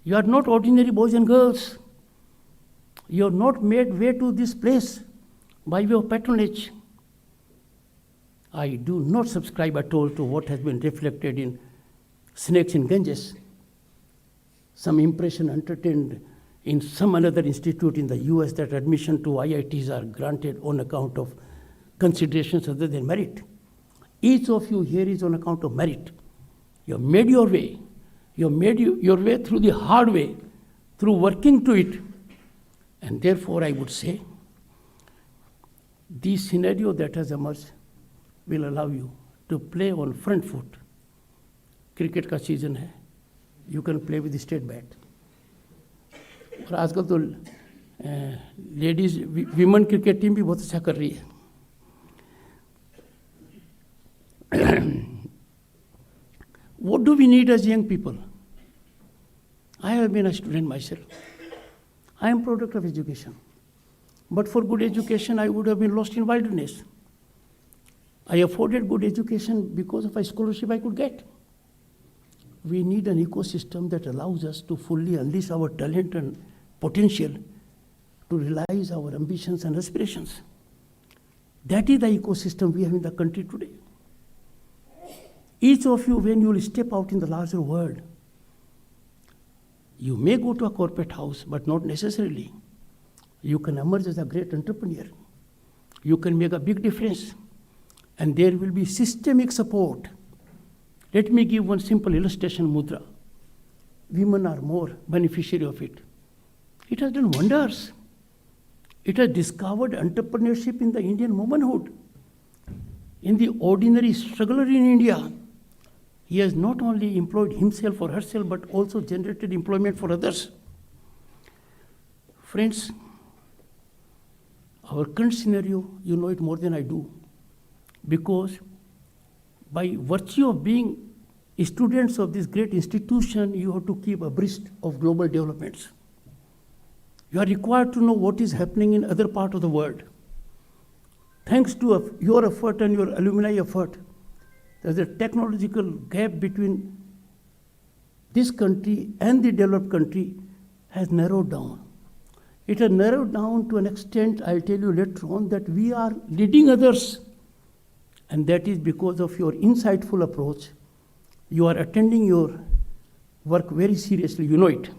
You are not ordinary boys and girls. You have not made way to this place by way of patronage. I do not subscribe at all to what has been reflected in Snakes in Ganges, some impression entertained in some another institute in the US that admission to IITs are granted on account of considerations other than merit. Each of you here is on account of merit. You have made your way. You have made your way through the hard way, through working to it. And therefore, I would say, the scenario that has emerged will allow you to play on front foot. Cricket का season है, you can play with state bat. और आजकल तो ladies women cricket team भी बहुत अच्छा कर रही है. What do we need as young people? I have been a student myself. I am product of education. But for good education, I would have been lost in wilderness. I afforded good education because of a scholarship I could get. We need an ecosystem that allows us to fully unleash our talent and potential to realize our ambitions and aspirations. That is the ecosystem we have in the country today. Each of you, when you will step out in the larger world, you may go to a corporate house, but not necessarily. You can emerge as a great entrepreneur. You can make a big difference. And there will be systemic support. Let me give one simple illustration, mudra. Women are more beneficiary of it. It has done wonders. It has discovered entrepreneurship in the Indian womanhood. In the ordinary struggler in India, he has not only employed himself or herself, but also generated employment for others. Friends, our current scenario, you know it more than I do, because by virtue of being students of this great institution, you have to keep abreast of global developments. You are required to know what is happening in other parts of the world. Thanks to your effort and your alumni effort, there's a technological gap between this country and the developed country has narrowed down. It has narrowed down to an extent, I'll tell you later on, that we are leading others. And that is because of your insightful approach. You are attending your work very seriously, you know it.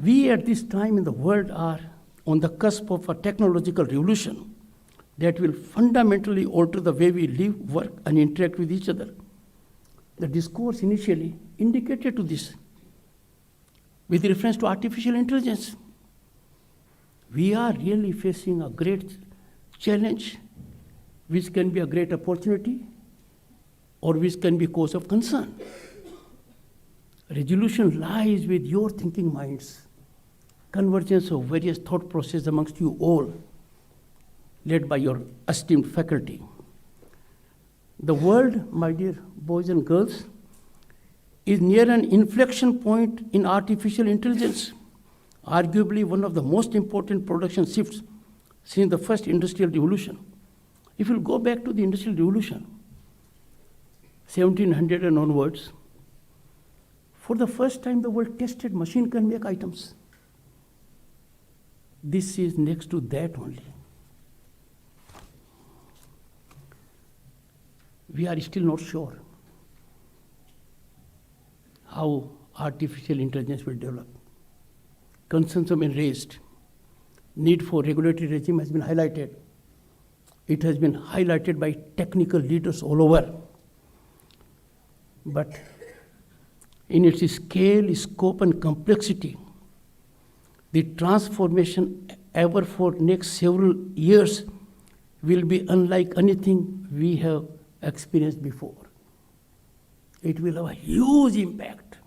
We at this time in the world are on the cusp of a technological revolution that will fundamentally alter the way we live, work, and interact with each other. The discourse initially indicated to this with reference to artificial intelligence. We are really facing a great challenge, which can be a great opportunity or which can be cause of concern. Resolution lies with your thinking minds, convergence of various thought processes amongst you all, led by your esteemed faculty. The world, my dear boys and girls, is near an inflection point in artificial intelligence, arguably one of the most important production shifts since the first industrial revolution. If you go back to the Industrial Revolution, 1700 and onwards, for the first time the world tested machine can make items. This is next to that only. We are still not sure how artificial intelligence will develop. Concerns have been raised. Need for regulatory regime has been highlighted. It has been highlighted by technical leaders all over. But in its scale, scope, and complexity, the transformation ever for next several years will be unlike anything we have experienced before. It will have a huge impact.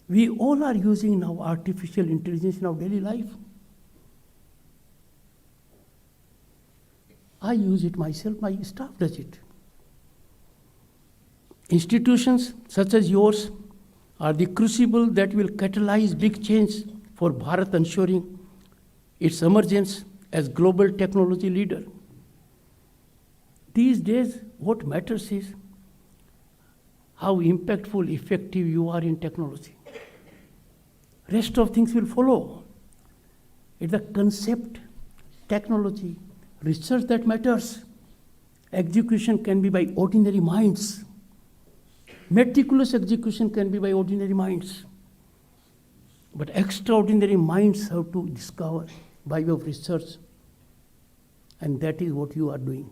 We all are using now artificial intelligence in our daily life. I use it myself, my staff does it. Institutions such as yours are the crucible that will catalyze big change for Bharat, ensuring its emergence as global technology leader. These days, what matters is how impactful, effective you are in technology. Rest of things will follow. It's the concept, technology, research that matters. Execution can be by ordinary minds. Meticulous execution can be by ordinary minds. But extraordinary minds have to discover by way of research. And that is what you are doing.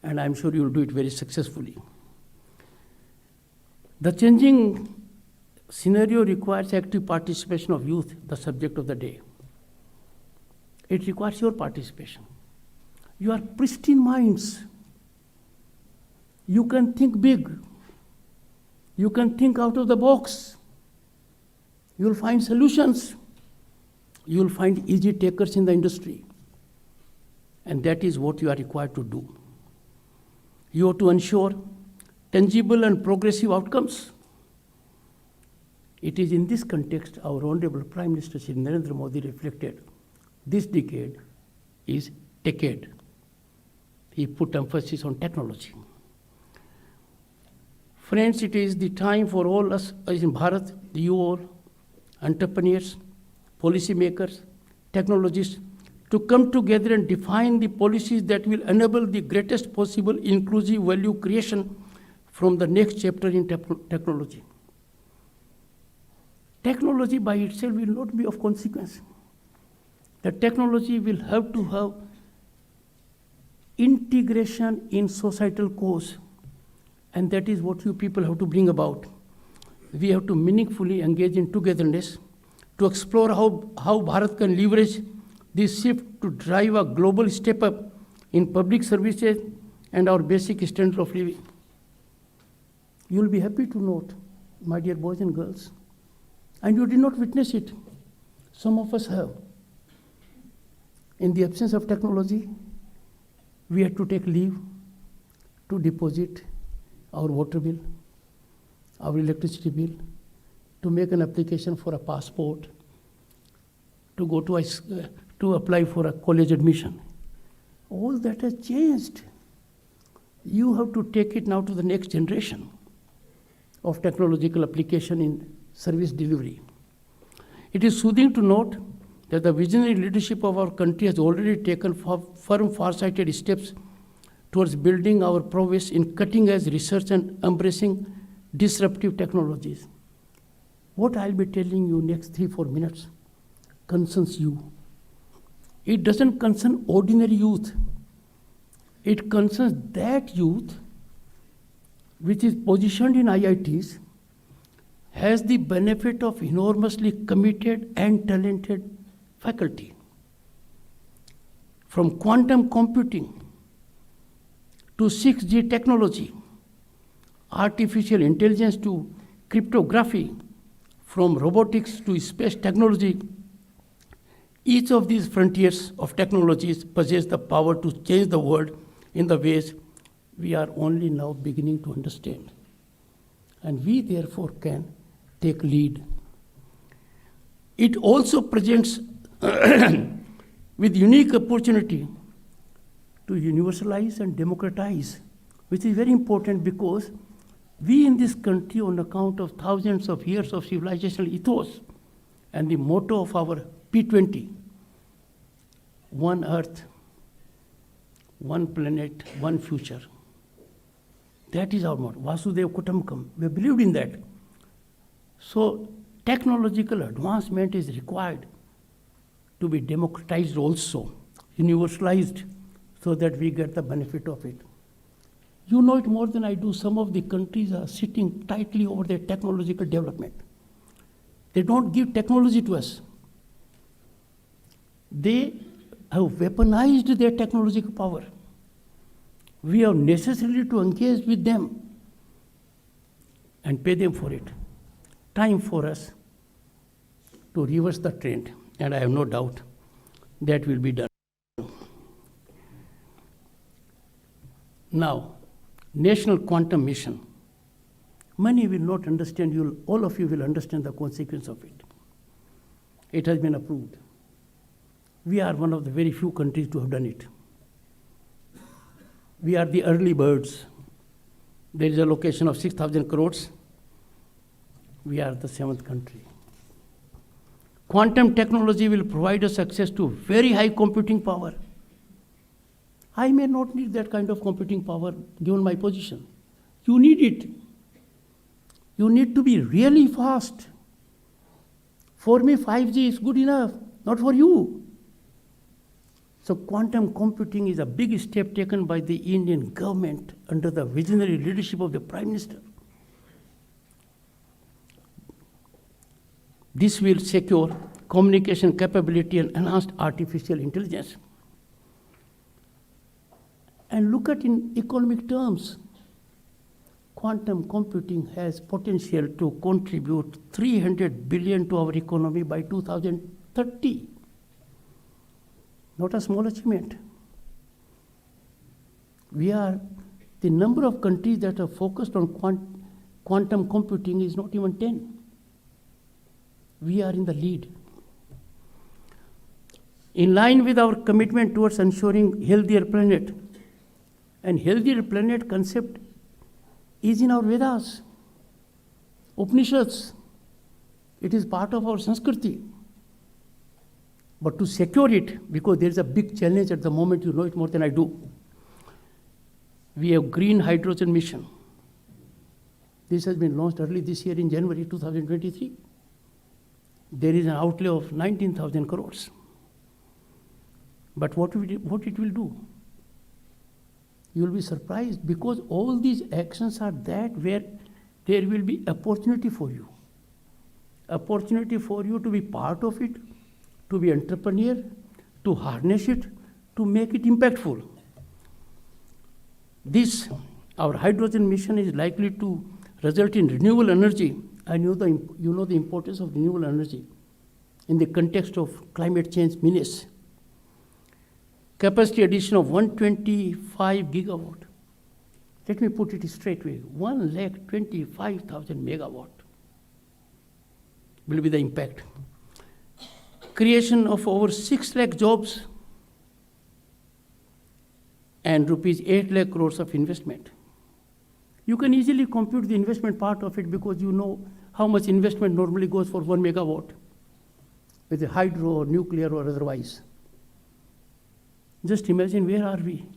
And I'm sure you will do it very successfully. The changing scenario requires active participation of youth, the subject of the day. It requires your participation. You are pristine minds. You can think big. You can think out of the box. You will find solutions. You will find easy takers in the industry. And that is what you are required to do. You have to ensure tangible and progressive outcomes. It is in this context our Honorable Prime Minister Shri Narendra Modi reflected, this decade is decade. He put emphasis on technology. Friends, it is the time for all us in Bharat, you all, entrepreneurs, policymakers, technologists, to come together and define the policies that will enable the greatest possible inclusive value creation from the next chapter in technology. Technology by itself will not be of consequence. The technology will have to have integration in societal cause, and that is what you people have to bring about. We have to meaningfully engage in togetherness to explore how Bharat can leverage this shift to drive a global step up in public services and our basic standard of living. You will be happy to note, my dear boys and girls, and you did not witness it. Some of us have. In the absence of technology, we had to take leave to deposit our water bill, our electricity bill, to make an application for a passport, to go to apply for a college admission. All that has changed. You have to take it now to the next generation of technological application in service delivery. It is soothing to note that the visionary leadership of our country has already taken firm, far-sighted steps towards building our prowess in cutting-edge research and embracing disruptive technologies. What I'll be telling you next 3-4 minutes concerns you. It doesn't concern ordinary youth. It concerns that youth which is positioned in IITs, has the benefit of enormously committed and talented faculty. From quantum computing to 6G technology, artificial intelligence to cryptography, from robotics to space technology, each of these frontiers of technologies possess the power to change the world in the ways we are only now beginning to understand. And we therefore can take lead. It also presents with unique opportunity to universalize and democratize, which is very important because we in this country, on account of thousands of years of civilizational ethos and the motto of our P20, one earth, one planet, one future. That is our motto, Vasudhaiva Kutumbakam. We believed in that. So technological advancement is required to be democratized also, universalized, so that we get the benefit of it. You know it more than I do. Some of the countries are sitting tightly over their technological development. They don't give technology to us. They have weaponized their technological power. We have necessarily to engage with them and pay them for it. Time for us to reverse the trend, and I have no doubt that will be done. Now, National Quantum Mission. Many will not understand, all of you will understand the consequence of it. It has been approved. We are one of the very few countries to have done it. We are the early birds. There is a allocation of 6,000 crores. We are the 7th country. Quantum technology will provide us access to very high computing power. I may not need that kind of computing power given my position. You need it. You need to be really fast. For me, 5G is good enough, not for you. So quantum computing is a big step taken by the Indian government under the visionary leadership of the Prime Minister. This will secure communication capability and enhanced artificial intelligence. And look at in economic terms, quantum computing has potential to contribute 300 billion to our economy by 2030. Not a small achievement. The number of countries that are focused on quantum computing is not even 10. We are in the lead. In line with our commitment towards ensuring healthier planet, and healthier planet concept is in our Vedas, Upanishads. It is part of our Sanskriti. But to secure it, because there is a big challenge at the moment, you know it more than I do. We have green hydrogen mission. This has been launched early this year in January 2023. There is an outlay of 19,000 crores. But what it will do? You will be surprised, because all these actions are that where there will be opportunity for you. Opportunity for you to be part of it, to be entrepreneur, to harness it, to make it impactful. This, our hydrogen mission, is likely to result in renewable energy. I know you know the importance of renewable energy in the context of climate change menace. Capacity addition of 125 gigawatt. Let me put it straight away. 125,000 megawatt will be the impact. Creation of over 6 lakh jobs and rupees 8 lakh crores of investment. You can easily compute the investment part of it, because you know how much investment normally goes for 1 megawatt with a hydro or nuclear or otherwise. Just imagine, where are we?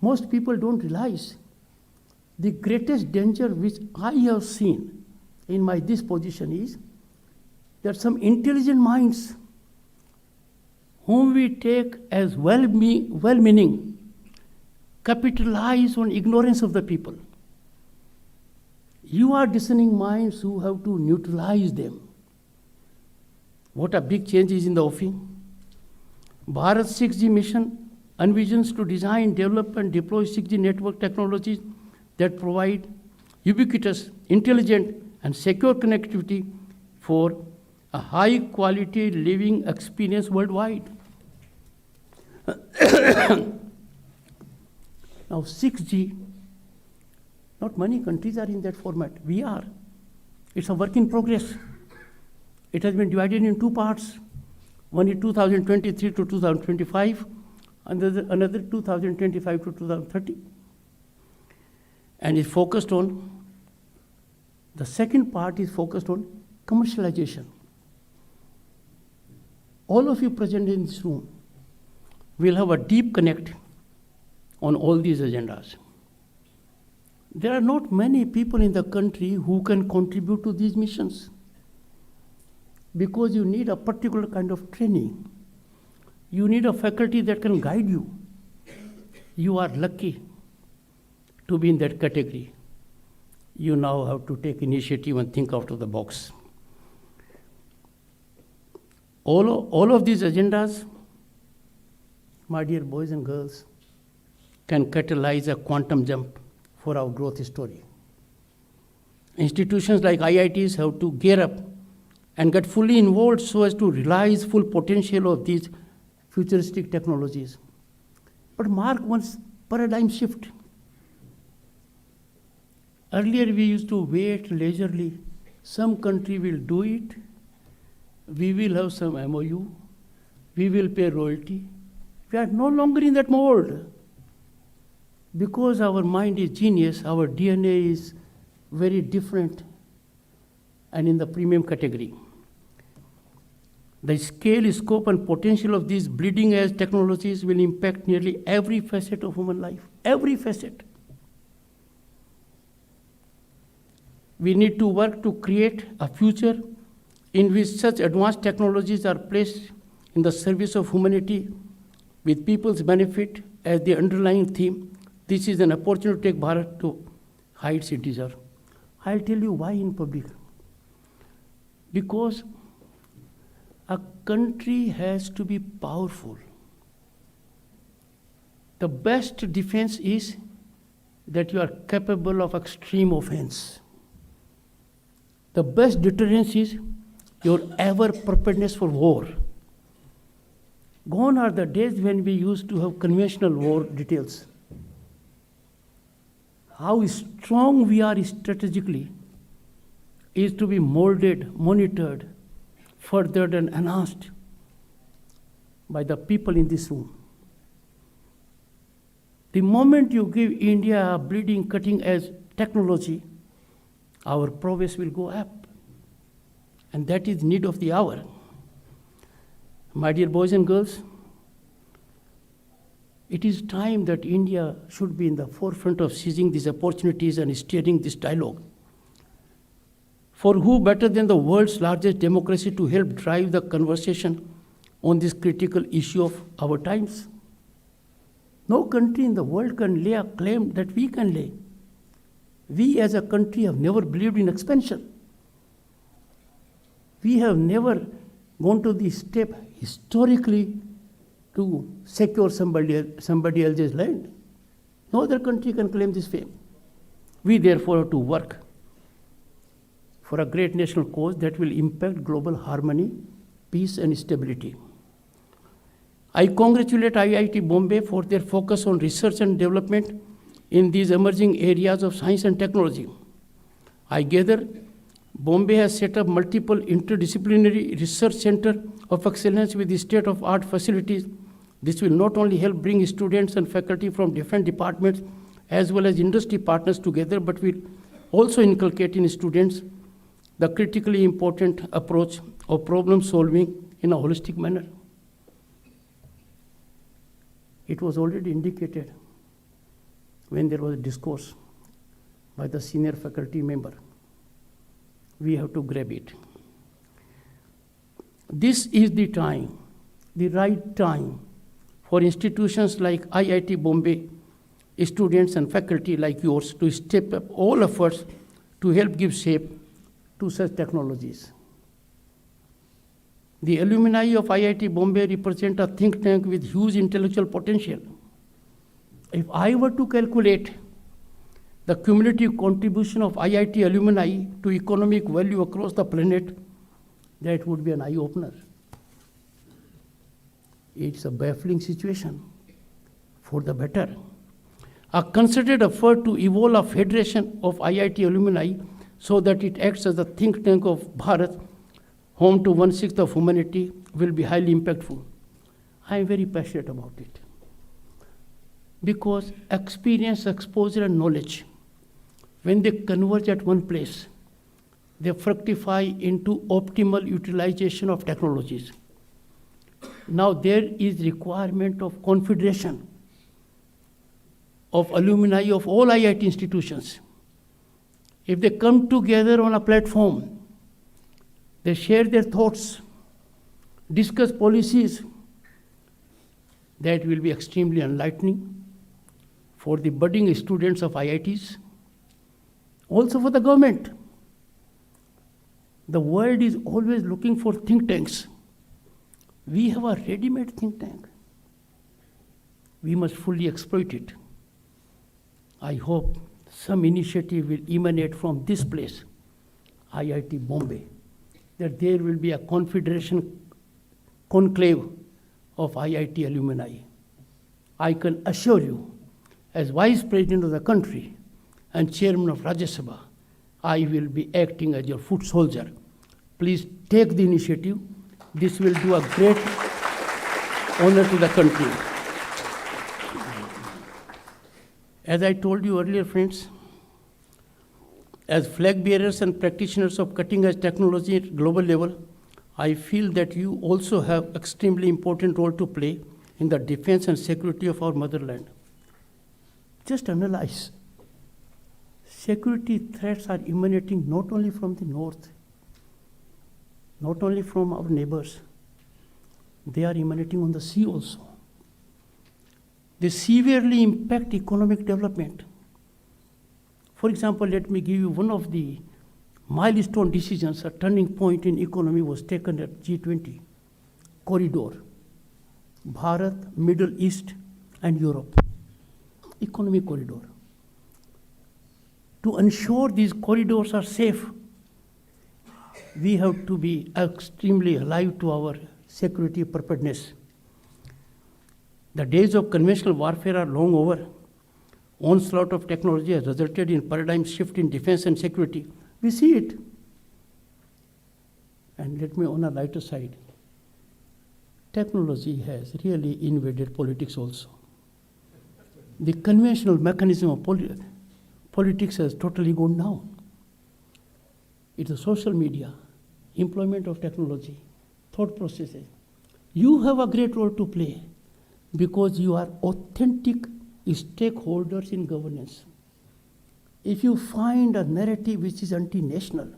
Most people don't realize the greatest danger which I have seen in this position is that some intelligent minds whom we take as well-meaning capitalize on ignorance of the people. You are discerning minds who have to neutralize them. What a big change is in the offing. Bharat 6G mission envisions to design, develop, and deploy 6G network technologies that provide ubiquitous, intelligent, and secure connectivity for a high-quality living experience worldwide. Now 6G, not many countries are in that format. We are. It's a work in progress. It has been divided in 2 parts. One is 2023 to 2025, another 2025 to 2030. And is focused on, the second part is focused on commercialization. All of you present in this room will have a deep connect on all these agendas. There are not many people in the country who can contribute to these missions, because you need a particular kind of training. You need a faculty that can guide you. You are lucky to be in that category. You now have to take initiative and think out of the box. All of these agendas, my dear boys and girls, can catalyze a quantum jump for our growth story. Institutions like IITs have to gear up and get fully involved so as to realize full potential of these futuristic technologies. But mark one paradigm shift. Earlier we used to wait leisurely. Some country will do it. We will have some MOU. We will pay royalty. We are no longer in that mode. Because our mind is genius, our DNA is very different and in the premium category. The scale, scope, and potential of these bleeding edge technologies will impact nearly every facet of human life. Every facet. We need to work to create a future in which such advanced technologies are placed in the service of humanity with people's benefit as the underlying theme. This is an opportunity to take Bharat to heights it deserves. I'll tell you why in public. Because a country has to be powerful. The best defense is that you are capable of extreme offense. The best deterrence is your ever preparedness for war. Gone are the days when we used to have conventional war details. How strong we are strategically is to be molded, monitored, furthered, and enhanced by the people in this room. The moment you give India a bleeding, cutting-edge technology, our progress will go up. And that is need of the hour. My dear boys and girls, it is time that India should be in the forefront of seizing these opportunities and steering this dialogue. For who better than the world's largest democracy to help drive the conversation on this critical issue of our times? No country in the world can lay a claim that we can lay. We as a country have never believed in expansion. We have never gone to the step historically to secure somebody else's land. No other country can claim this fame. We therefore have to work for a great national cause that will impact global harmony, peace, and stability. I congratulate IIT Bombay for their focus on research and development in these emerging areas of science and technology. I gather Bombay has set up multiple interdisciplinary research centers of excellence with the state-of-art facilities. This will not only help bring students and faculty from different departments as well as industry partners together, but will also inculcate in students the critically important approach of problem solving in a holistic manner. It was already indicated when there was a discourse by the senior faculty member. We have to grab it. This is the time, the right time for institutions like IIT Bombay, students and faculty like yours to step up all efforts to help give shape to such technologies. The alumni of IIT Bombay represent a think tank with huge intellectual potential. If I were to calculate the cumulative contribution of IIT alumni to economic value across the planet, that would be an eye-opener. It's a baffling situation for the better. A concerted effort to evolve a federation of IIT alumni so that it acts as a think tank of Bharat, home to 1/6 of humanity, will be highly impactful. I am very passionate about it. Because experience, exposure, and knowledge, when they converge at one place, they fructify into optimal utilization of technologies. Now there is requirement of confederation of alumni of all IIT institutions. If they come together on a platform, they share their thoughts, discuss policies, that will be extremely enlightening for the budding students of IITs, also for the government. The world is always looking for think tanks. We have a ready-made think tank. We must fully exploit it. I hope some initiative will emanate from this place, IIT Bombay, that there will be a confederation conclave of IIT alumni. I can assure you, as Vice President of the country and Chairman of Rajya Sabha, I will be acting as your foot soldier. Please take the initiative. This will do a great honor to the country. As I told you earlier, friends, as flag bearers and practitioners of cutting-edge technology at global level, I feel that you also have extremely important role to play in the defense and security of our motherland. Just analyze. Security threats are emanating not only from the north, not only from our neighbors, they are emanating on the sea also. They severely impact economic development. For example, let me give you one of the milestone decisions. A turning point in economy was taken at G20 corridor, Bharat, Middle East, and Europe. Economic corridor. To ensure these corridors are safe, we have to be extremely alive to our security preparedness. The days of conventional warfare are long over. Onslaught of technology has resulted in paradigm shift in defense and security. We see it. And let me on a lighter side, technology has really invaded politics also. The conventional mechanism of politics has totally gone down. It's a social media, employment of technology, thought processes. You have a great role to play because you are authentic stakeholders in governance. If you find a narrative which is anti-national,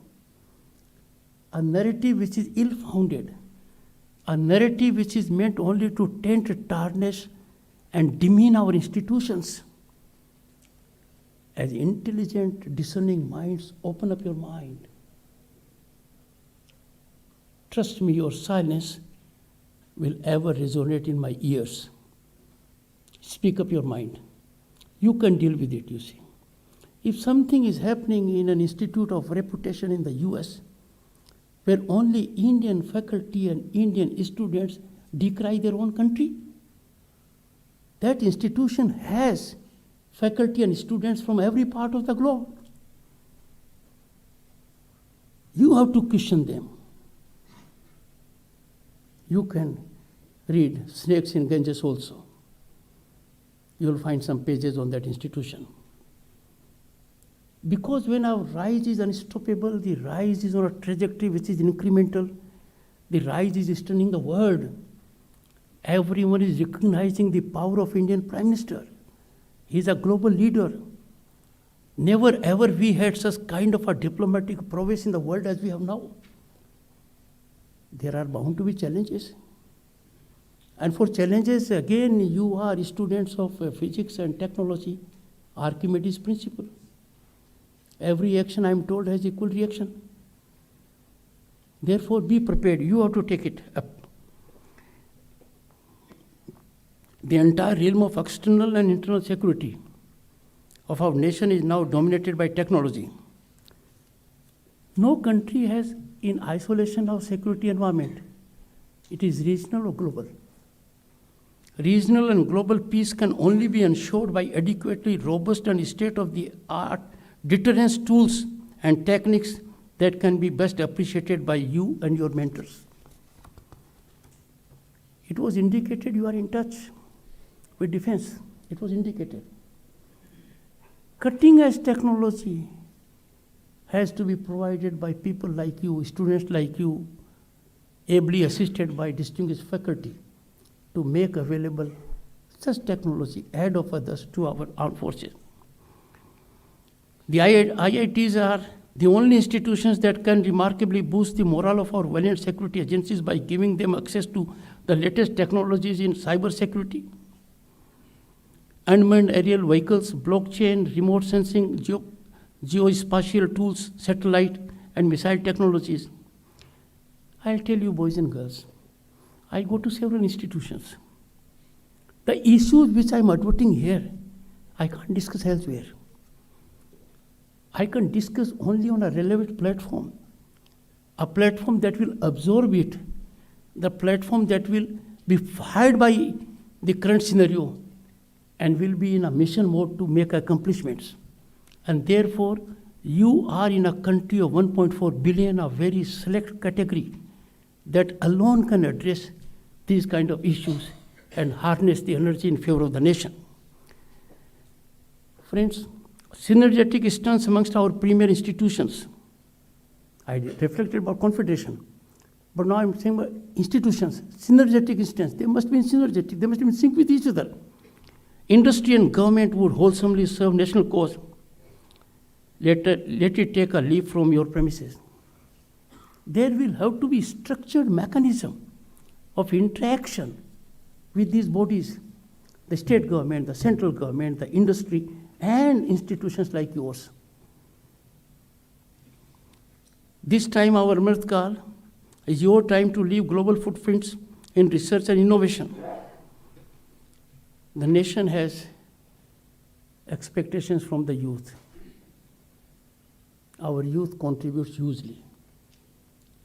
a narrative which is ill-founded, a narrative which is meant only to taint, tarnish, and demean our institutions, as intelligent, discerning minds, open up your mind. Trust me, your silence will ever resonate in my ears. Speak up your mind. You can deal with it, you see. If something is happening in an institute of reputation in the US, where only Indian faculty and Indian students decry their own country, that institution has faculty and students from every part of the globe. You have to question them. You can read Snakes in Ganges also. You'll find some pages on that institution. Because when our rise is unstoppable, the rise is on a trajectory which is incremental, the rise is stunning the world. Everyone is recognizing the power of Indian Prime Minister. He's a global leader. Never ever we had such kind of a diplomatic prowess in the world as we have now. There are bound to be challenges. And for challenges, again, you are students of physics and technology, Archimedes' principle. Every action, I am told, has equal reaction. Therefore, be prepared. You have to take it up. The entire realm of external and internal security of our nation is now dominated by technology. No country has in isolation of security environment. It is regional or global. Regional and global peace can only be ensured by adequately robust and state-of-the-art deterrence tools and techniques that can be best appreciated by you and your mentors. It was indicated you are in touch with defense. It was indicated. Cutting-edge technology has to be provided by people like you, students like you, ably assisted by distinguished faculty to make available such technology ahead of others to our armed forces. The IITs are the only institutions that can remarkably boost the morale of our valiant security agencies by giving them access to the latest technologies in cyber security, unmanned aerial vehicles, blockchain, remote sensing, geospatial tools, satellite, and missile technologies. I'll tell you, boys and girls, I go to several institutions. The issues which I'm adverting here, I can't discuss elsewhere. I can discuss only on a relevant platform, a platform that will absorb it, the platform that will be fired by the current scenario and will be in a mission mode to make accomplishments. And therefore, you are in a country of 1.4 billion, a very select category that alone can address these kind of issues and harness the energy in favor of the nation. Friends, synergetic stance amongst our premier institutions. I reflected about confederation. But now I'm saying about institutions, synergetic instance. They must be synergetic. They must be in sync with each other. Industry and government would wholesomely serve national cause. Let it take a leap from your premises. There will have to be structured mechanism of interaction with these bodies, the state government, the central government, the industry, and institutions like yours. This time, our Amrit Kal is your time to leave global footprints in research and innovation. The nation has expectations from the youth. Our youth contributes hugely.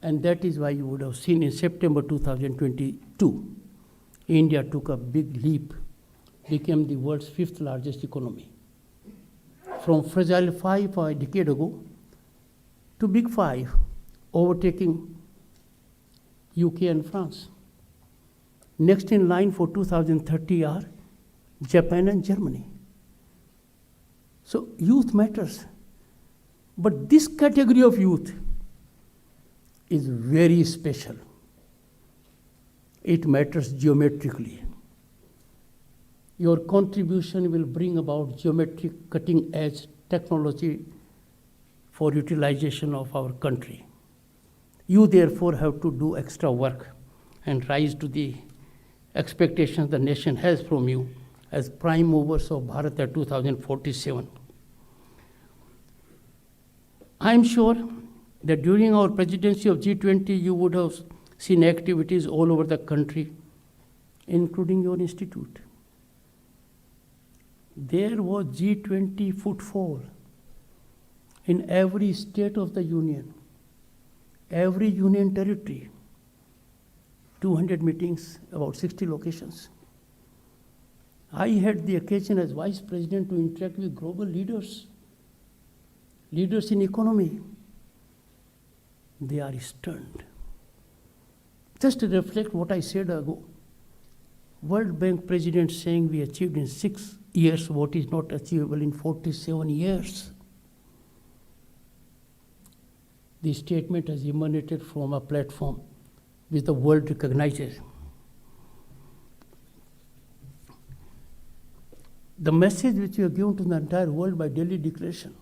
And that is why you would have seen in September 2022, India took a big leap, became the world's 5th largest economy. From fragile 5 a decade ago to big 5, overtaking UK and France. Next in line for 2030 are Japan and Germany. So youth matters. But this category of youth is very special. It matters geometrically. Your contribution will bring about geometric cutting-edge technology for utilization of our country. You therefore have to do extra work and rise to the expectations the nation has from you as prime movers of Bharat at 2047. I am sure that during our presidency of G20, you would have seen activities all over the country, including your institute. There was G20 footfall in every state of the union, every union territory, 200 meetings, about 60 locations. I had the occasion as Vice President to interact with global leaders, leaders in economy. They are stunned. Just to reflect what I said ago, World Bank President saying we achieved in 6 years what is not achievable in 47 years. The statement has emanated from a platform which the world recognizes. The message which you have given to the entire world by Delhi Declaration,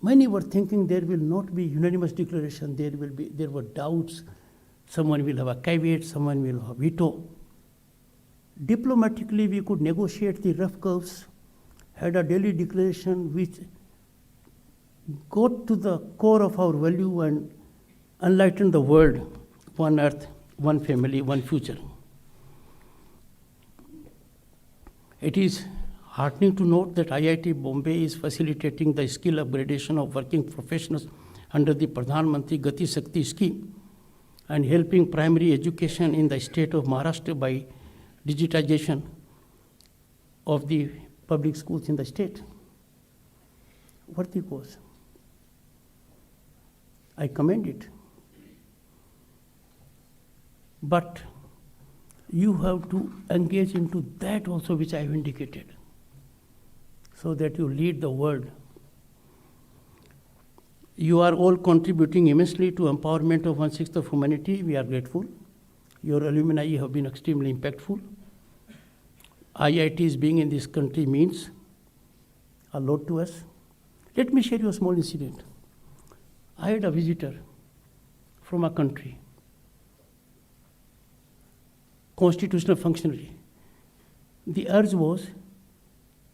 many were thinking there will not be unanimous declaration, there were doubts, someone will have a caveat, someone will have veto. Diplomatically, we could negotiate the rough curves, had a Delhi Declaration which got to the core of our value and enlightened the world, one earth, one family, one future. It is heartening to note that IIT Bombay is facilitating the skill upgradation of working professionals under the Pradhan Mantri Gati Shakti scheme and helping primary education in the state of Maharashtra by digitization of the public schools in the state. Worthy cause. I commend it. But you have to engage into that also which I have indicated, so that you lead the world. You are all contributing immensely to empowerment of 1/6 of humanity. We are grateful. Your alumni have been extremely impactful. IITs being in this country means a lot to us. Let me share you a small incident. I had a visitor from a country, constitutional functionary. The urge was,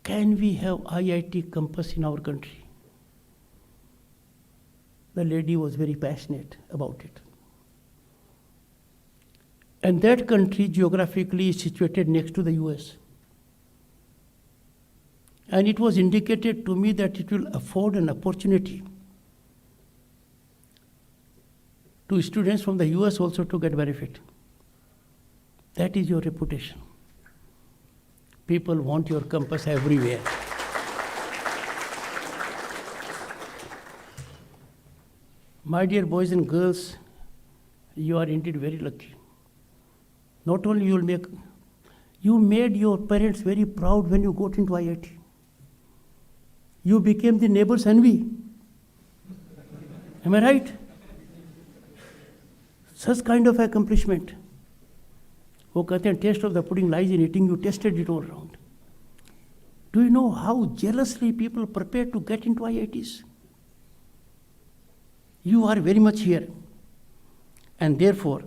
can we have IIT campus in our country? The lady was very passionate about it. And that country geographically is situated next to the US. And it was indicated to me that it will afford an opportunity to students from the US also to get benefit. That is your reputation. People want your campus everywhere. My dear boys and girls, you are indeed very lucky. Not only you made your parents very proud when you got into IIT. You became the neighbor's envy. Am I right? such kind of accomplishment. वो कहते हैं taste of the pudding lies in eating, you tasted it all around. Do you know how jealously people prepare to get into IITs? You are very much here. And therefore,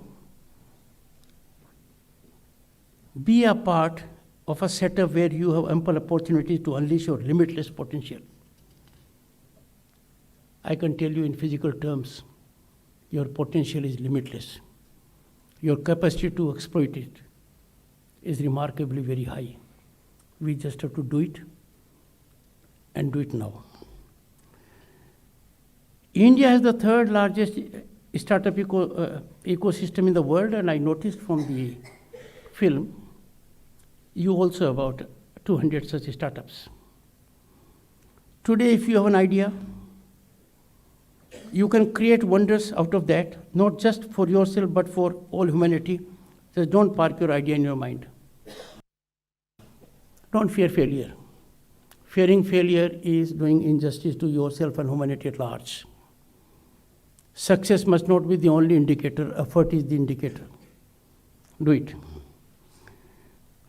be a part of a setup where you have ample opportunities to unleash your limitless potential. I can tell you in physical terms, your potential is limitless. Your capacity to exploit it is remarkably very high. We just have to do it and do it now. India has the third largest startup ecosystem in the world, and I noticed from the film, you also have about 200 such startups. Today, if you have an idea, you can create wonders out of that, not just for yourself, but for all humanity. Just don't park your idea in your mind. Don't fear failure. Fearing failure is doing injustice to yourself and humanity at large. Success must not be the only indicator, effort is the indicator. Do it.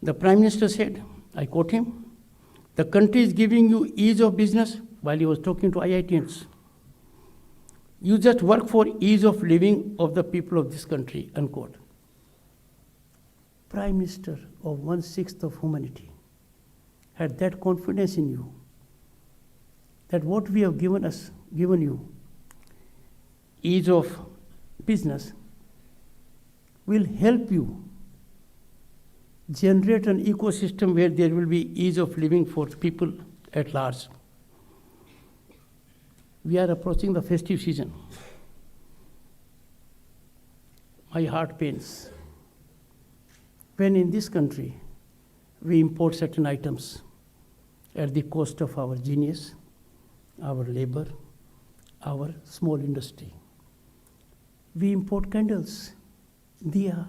The Prime Minister said, I quote him, the country is giving you ease of business, while he was talking to IITians. You just work for ease of living of the people of this country, unquote. Prime Minister of 1/6 of humanity had that confidence in you, that what we have given you, ease of business, will help you generate an ecosystem where there will be ease of living for people at large. We are approaching the festive season. My heart pains when in this country we import certain items at the cost of our genius, our labor, our small industry. We import candles, diya,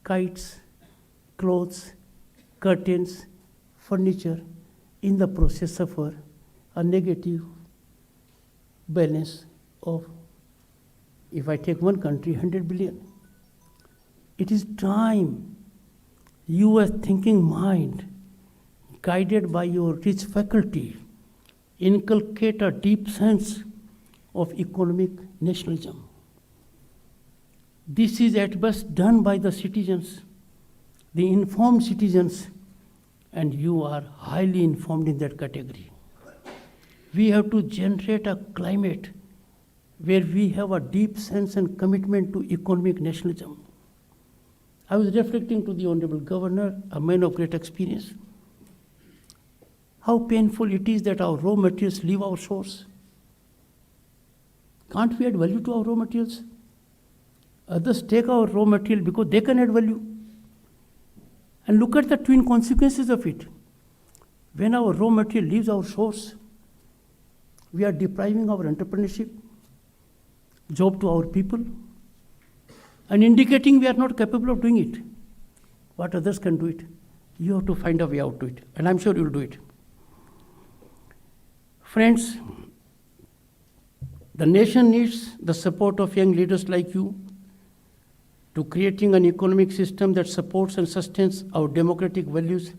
kites, clothes, curtains, furniture, in the process suffer a negative balance of, if I take one country, 100 billion. It is time you as thinking mind, guided by your rich faculty, inculcate a deep sense of economic nationalism. This is at best done by the citizens, the informed citizens, and you are highly informed in that category. We have to generate a climate where we have a deep sense and commitment to economic nationalism. I was reflecting to the Honorable Governor, a man of great experience, how painful it is that our raw materials leave our shores. Can't we add value to our raw materials? Others take our raw material because they can add value. And look at the twin consequences of it. When our raw material leaves our shores, we are depriving our entrepreneurship, job to our people, and indicating we are not capable of doing it. What others can do it, you have to find a way out to it, and I'm sure you'll do it. Friends, the nation needs the support of young leaders like you to creating an economic system that supports and sustains our democratic values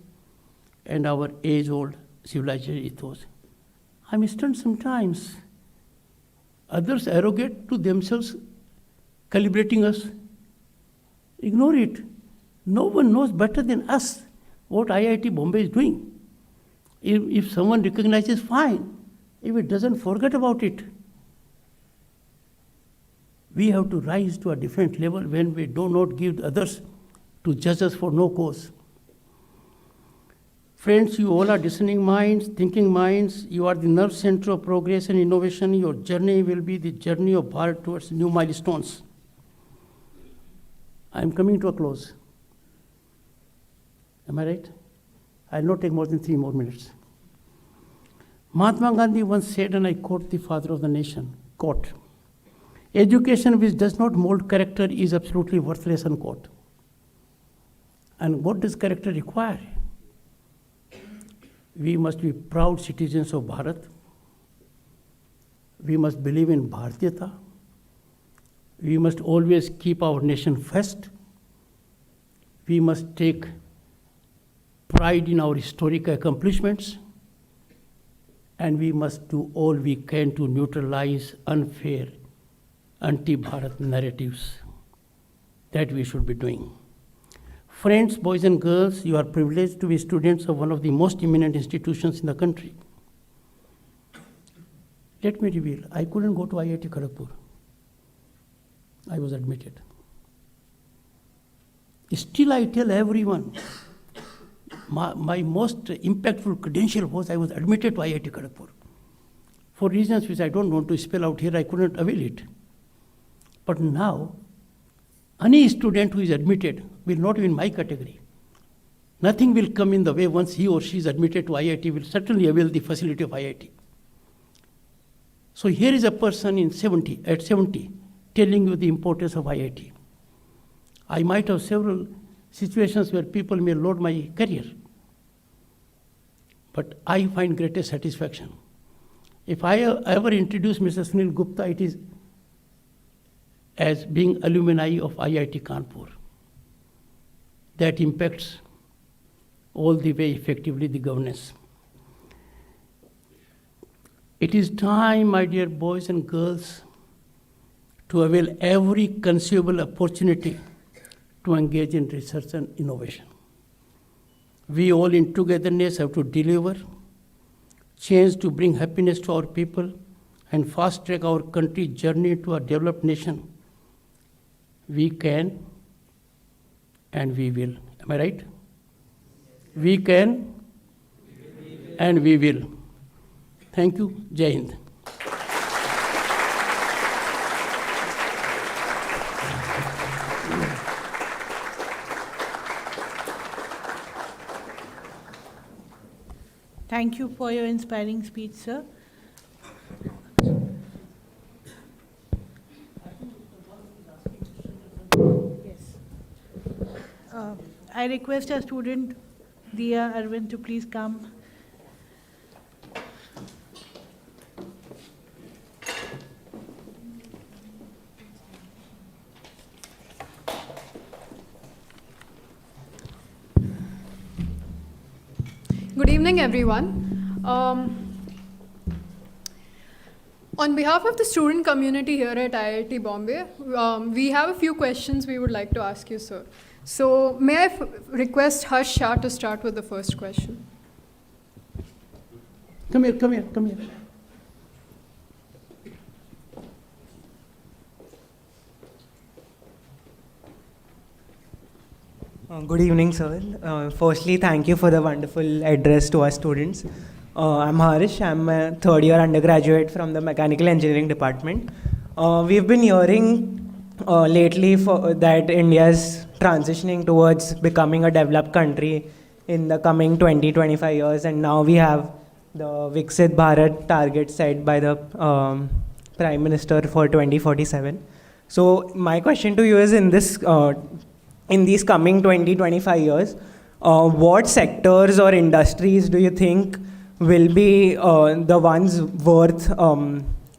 and our age-old civilization ethos. I'm stunned sometimes. Others arrogate to themselves, calibrating us. Ignore it. No one knows better than us what IIT Bombay is doing. If someone recognizes, fine. If it doesn't, forget about it. We have to rise to a different level when we do not give others to judge us for no cause. Friends, you all are discerning minds, thinking minds. You are the nerve center of progress and innovation. Your journey will be the journey of Bharat towards new milestones. I am coming to a close. Am I right? I will not take more than 3 more minutes. Mahatma Gandhi once said, and I quote the father of the nation, quote, education which does not mold character is absolutely worthless, unquote. And what does character require? We must be proud citizens of Bharat. We must believe in Bharatiyata. We must always keep our nation first. We must take pride in our historic accomplishments, and we must do all we can to neutralize unfair anti-Bharat narratives that we should be doing. Friends, boys and girls, you are privileged to be students of one of the most eminent institutions in the country. Let me reveal, I couldn't go to IIT Kharagpur. I was admitted. Still I tell everyone, my most impactful credential was I was admitted to IIT Kharagpur. For reasons which I don't want to spell out here, I couldn't avail it. But now, any student who is admitted will not be in my category. Nothing will come in the way once he or she is admitted to IIT, will certainly avail the facility of IIT. So here is a person at 70, telling you the importance of IIT. I might have several situations where people may load my career, but I find greatest satisfaction. If I ever introduce Mr. Sunil Gupta, it is as being alumni of IIT Kanpur. That impacts all the way effectively the governance. It is time, my dear boys and girls, to avail every conceivable opportunity to engage in research and innovation. We all in togetherness have to deliver change to bring happiness to our people and fast track our country's journey to a developed nation. We can and we will. Am I right? We can and we will. Thank you. Jai Hind. Thank you for your inspiring speech, sir. Yes. I request our student, Diya Arvind, to please come. Good evening, everyone. On behalf of the student community here at IIT Bombay, we have a few questions we would like to ask you, sir. So may I request Harsh Shah to start with the first question? Come here. Good evening, sir. Firstly, thank you for the wonderful address to our students. I'm Harish. I'm a third-year undergraduate from the Mechanical Engineering Department. We've been hearing lately that India is transitioning towards becoming a developed country in the coming 20-25 years, and now we have the Viksit Bharat target set by the Prime Minister for 2047. So my question to you is, in these coming 20-25 years, what sectors or industries do you think will be the ones worth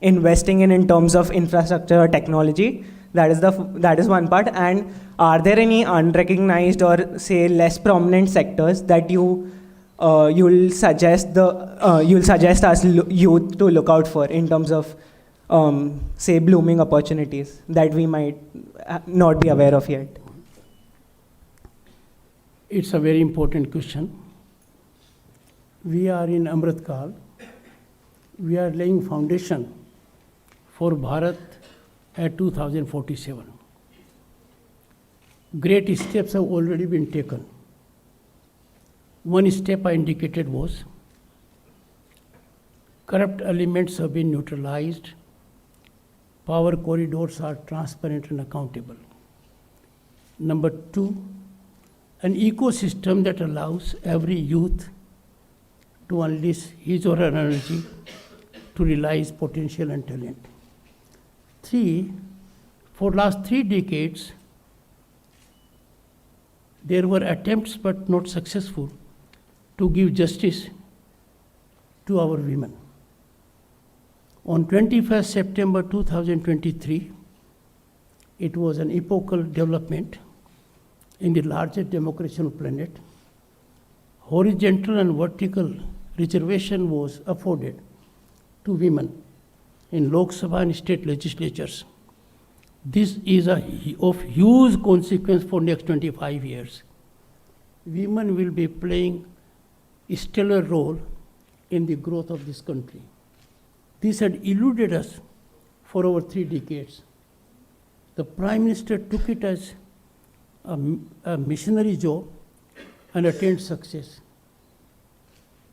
investing in terms of infrastructure or technology? That is one part. And are there any unrecognized or say less prominent sectors that you'll suggest us youth to look out for in terms of say blooming opportunities that we might not be aware of yet? It's a very important question. We are in Amrit Kal. We are laying foundation for Bharat at 2047. Great steps have already been taken. One step I indicated was corrupt elements have been neutralized. Power corridors are transparent and accountable. Number two, an ecosystem that allows every youth to unleash his or her energy to realize potential and talent. Three, for last 3 decades, there were attempts but not successful to give justice to our women. On 21st September 2023, It was an epochal development in the largest democracy on the planet. Horizontal and vertical reservation was afforded to women in Lok Sabha and state legislatures. This is of huge consequence for next 25 years. Women will be playing a stellar role in the growth of this country. This had eluded us for over 3 decades. The Prime Minister took it as a missionary job and attained success.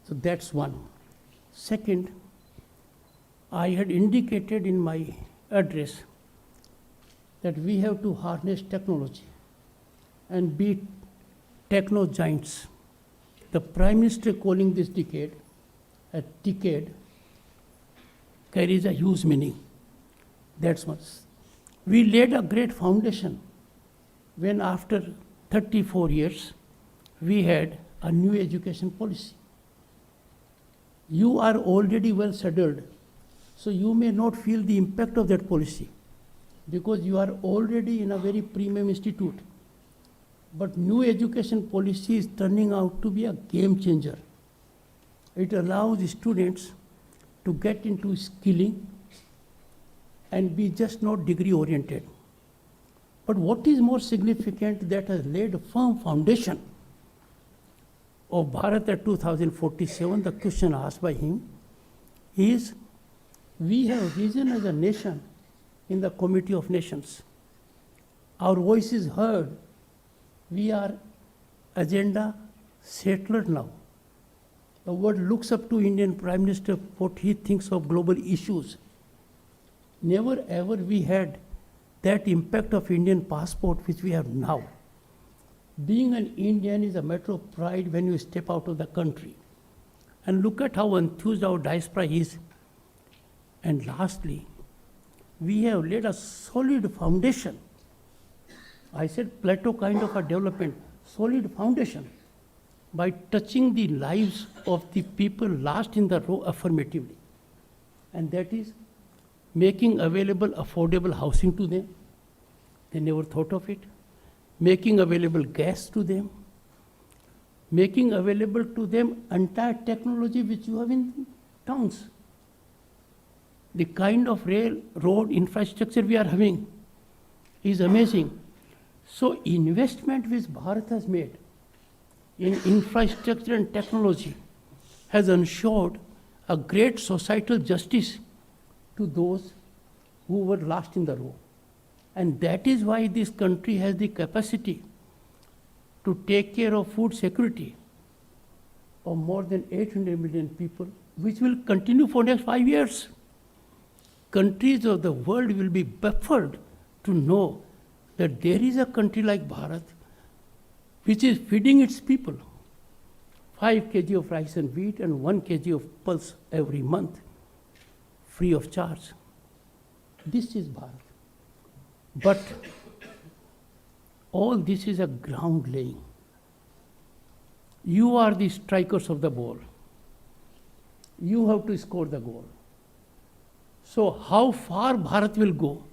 So that's one. Second, I had indicated in my address that we have to harness technology and be techno giants. The Prime Minister calling this decade a decade carries a huge meaning. That's what. We laid a great foundation when after 34 years we had a new education policy. You are already well settled, so you may not feel the impact of that policy because you are already in a very premium institute. But new education policy is turning out to be a game changer. It allows students to get into skilling and be just not degree oriented. But what is more significant that has laid a firm foundation of Bharat at 2047, the question asked by him is, we have risen as a nation in the Committee of Nations. Our voice is heard. We are agenda settler now. The world looks up to Indian Prime Minister what he thinks of global issues. Never ever we had that impact of Indian passport which we have now. Being an Indian is a matter of pride when you step out of the country. And look at how enthused our diaspora is. And lastly, we have laid a solid foundation. I said plateau kind of a development, solid foundation by touching the lives of the people last in the row affirmatively. And that is making available affordable housing to them. They never thought of it. Making available gas to them. Making available to them entire technology which you have in towns. The kind of road infrastructure we are having is amazing. So investment which Bharat has made in infrastructure and technology has ensured a great societal justice to those who were last in the row. And that is why this country has the capacity to take care of food security of more than 800 million people, which will continue for next 5 years. Countries of the world will be baffled to know that there is a country like Bharat which is feeding its people 5 kg of rice and wheat and 1 kg of pulse every month, free of charge. This is Bharat. But all this is a ground laying. You are the strikers of the ball. You have to score the goal. So how far Bharat will go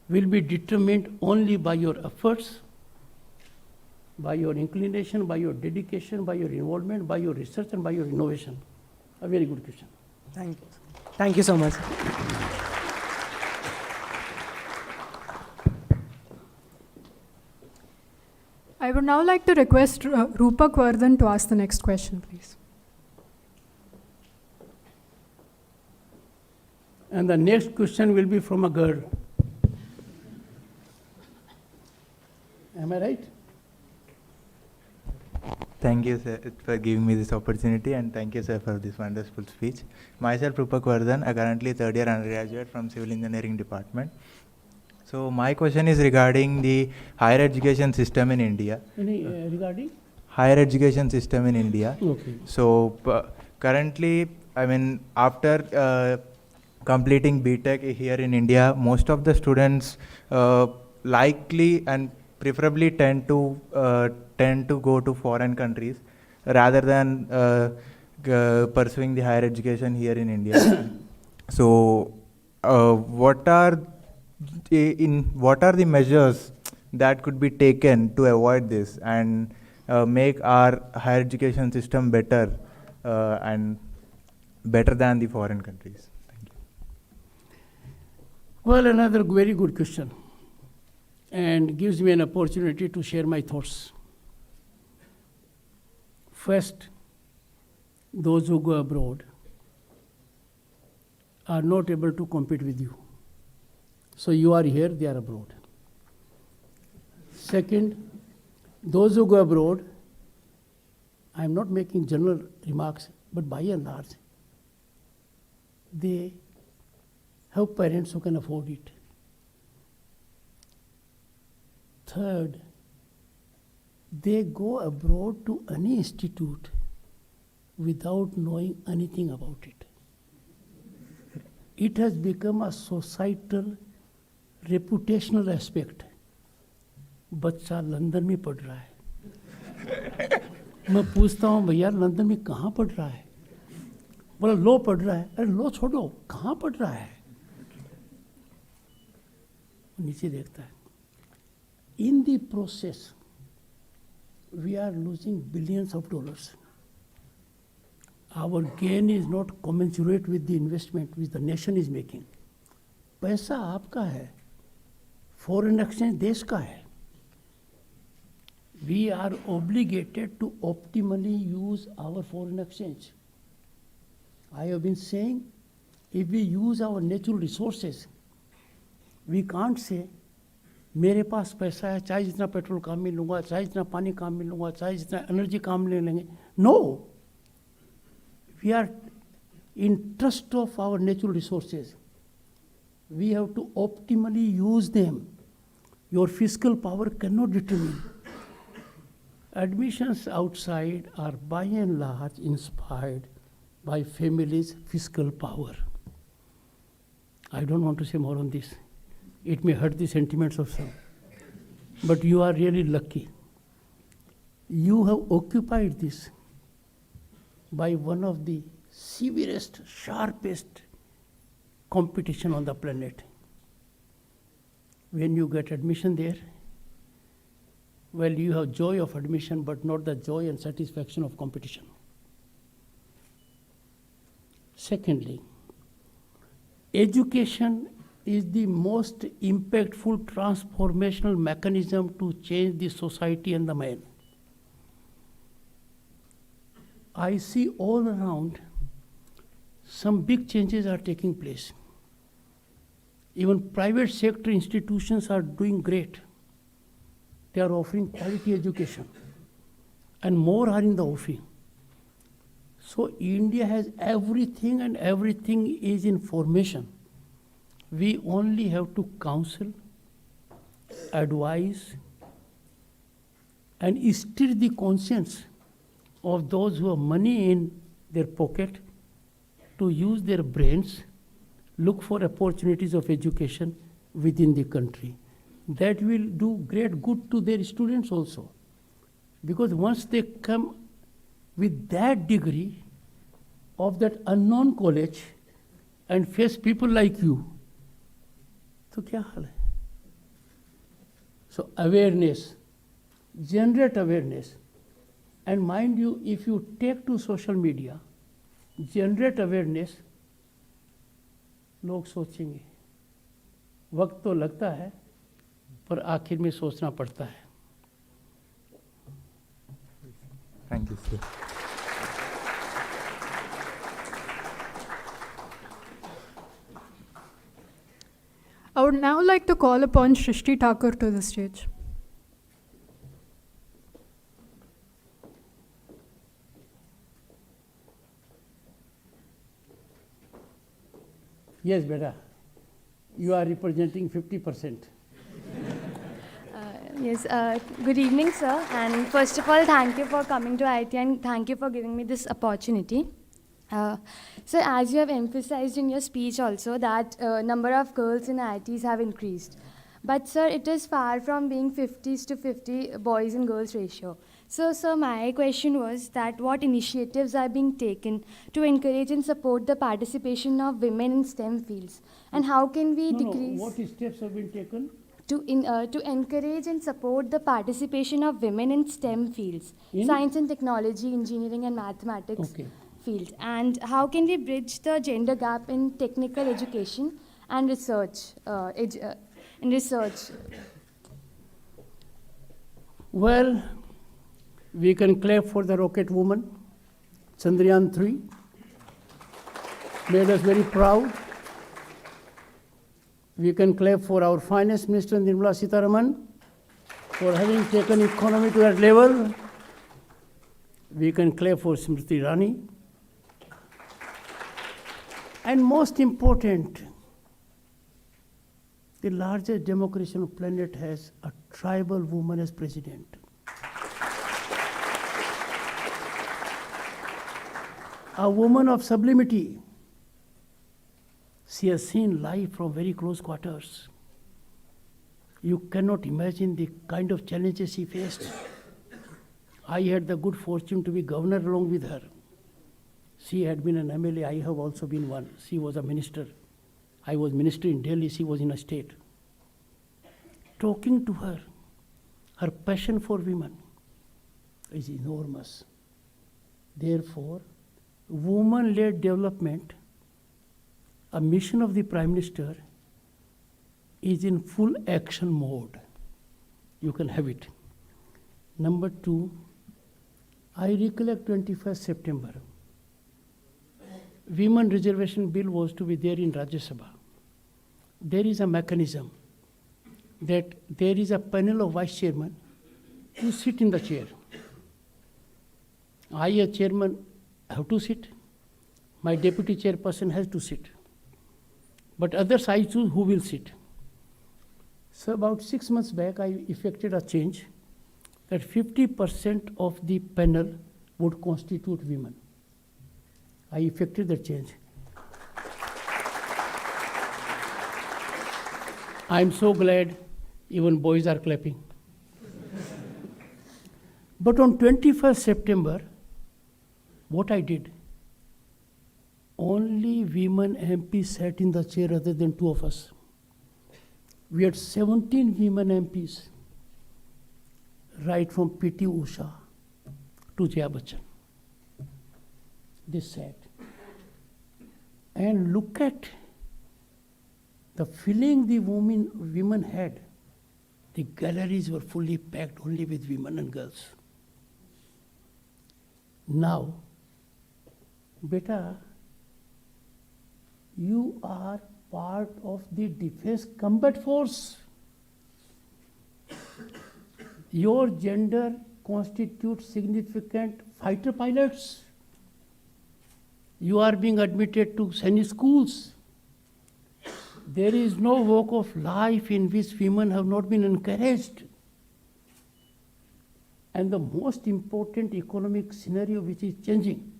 will be determined only by your efforts, by your inclination, by your dedication, by your involvement, by your research and by your innovation. A very good question. Thank you. Thank you so much. I would now like to request Rupak Vardhan to ask the next question, please. And the next question will be from a girl. Am I right? Thank you, sir, for giving me this opportunity, and thank you, sir, for this wonderful speech. Myself, Rupak Vardhan, a currently third-year undergraduate from Civil Engineering Department. So my question is regarding the higher education system in India. Regarding? Higher education system in India. Okay. So currently, I mean, after completing BTech here in India, most of the students likely and preferably tend to go to foreign countries rather than pursuing the higher education here in India. So what are in what are the measures that could be taken to avoid this and make our higher education system better and better than the foreign countries? Thank you. Well, another very good question, and gives me an opportunity to share my thoughts. First, those who go abroad are not able to compete with you. So you are here, they are abroad. Second, those who go abroad, I am not making general remarks, but by and large, they have parents who can afford it. Third, they go abroad to any institute without knowing anything about it. It has become a societal, reputational aspect. बच्चा London में पढ़ रहा है। मैं पूछता हूँ भैया London में कहाँ पढ़ रहा है? बोला लॉ पढ़ रहा है। अरे लॉ छोड़ो, कहाँ पढ़ रहा है? नीचे देखता है। In the process, we are losing billions of dollars. Our gain is not commensurate with the investment which the nation is making. पैसा आपका है, foreign exchange देश का है. We are obligated to optimally use our foreign exchange. I have been saying, if we use our natural resources, we can't say, मेरे पास पैसा है, चाहे जितना पेट्रोल काम में लूँगा, चाहे जितना पानी काम में लूँगा, चाहे जितना एनर्जी काम ले लेंगे. No, we are in trust of our natural resources. We have to optimally use them. Your fiscal power cannot determine. Admissions outside are by and large inspired by families' fiscal power. I don't want to say more on this. It may hurt the sentiments of some. But you are really lucky. You have occupied this by one of the severest, sharpest competition on the planet. When you get admission there, well, you have joy of admission, but not the joy and satisfaction of competition. Secondly, education is the most impactful transformational mechanism to change the society and the man. I see all around some big changes are taking place. Even private sector institutions are doing great. They are offering quality education, and more are in the offing. So India has everything, and everything is in formation. We only have to counsel, advise, and stir the conscience of those who have money in their pocket to use their brains, look for opportunities of education within the country. That will do great good to their students also. Because once they come with that degree of that unknown college and face people like you, तो क्या हाल है? So awareness, generate awareness. And mind you, if you take to social media, generate awareness, लोग सोचेंगे. वक्त तो लगता है, पर आखिर में सोचना पड़ता है. Thank you, sir. I would now like to call upon Shrishti Thakur to the stage. Yes, beta. You are representing 50%. Yes, good evening, sir. And first of all, thank you for coming to IIT and thank you for giving me this opportunity. So as you have emphasized in your speech also that number of girls in IITs have increased. But sir, it is far from being 50s to 50 boys and girls ratio. So, sir, my question was that what initiatives are being taken to encourage and support the participation of women in STEM fields, and how can we decrease What steps have been taken? to encourage and support the participation of women in STEM fields, science and technology, engineering and mathematics field, and how can we bridge the gender gap in technical education and research? Well, we can clap for the rocket woman, Chandrayaan 3, made us very proud. We can clap for our Finance Minister Nirmala Sitharaman for having taken economy to that level. We can clap for Smriti Irani. And most important, the largest democracy on the planet has a tribal woman as president. A woman of sublimity. She has seen life from very close quarters. You cannot imagine the kind of challenges she faced. I had the good fortune to be governor along with her. She had been an MLA, I have also been one. She was a minister. I was minister in Delhi, she was in a state. Talking to her, her passion for women is enormous. Therefore, woman-led development, a mission of the Prime Minister, is in full action mode. You can have it. Number 2, I recollect 21st September. Women reservation bill was to be there in Rajya Sabha. There is a mechanism that there is a panel of vice chairman who sit in the chair. I, as chairman, have to sit. My deputy chairperson has to sit. But others I choose who will sit. So about 6 months back, I effected a change that 50% of the panel would constitute women. I effected that change. I am so glad even boys are clapping. But on 21st September, what I did, only women MPs sat in the chair other than 2 of us. We had 17 women MPs, right from P.T. Usha to Jaya Bachchan. They sat. And look at the feeling the women had. The galleries were fully packed only with women and girls. Now, beta, you are part of the Defense Combat Force. Your gender constitutes significant fighter pilots. You are being admitted to Sainik schools. There is no walk of life in which women have not been encouraged. And the most important economic scenario which is changing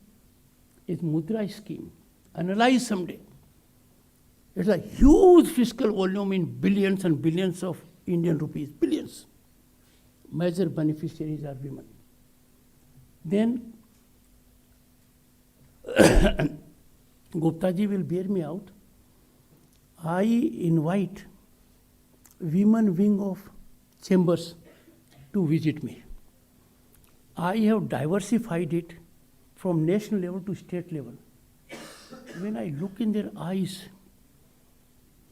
is Mudra scheme. Analyze someday. It's a huge fiscal volume in billions and billions of Indian rupees, billions. Major beneficiaries are women. Then Gupta ji will bear me out. I invite women wing of chambers to visit me. I have diversified it from national level to state level. When I look in their eyes,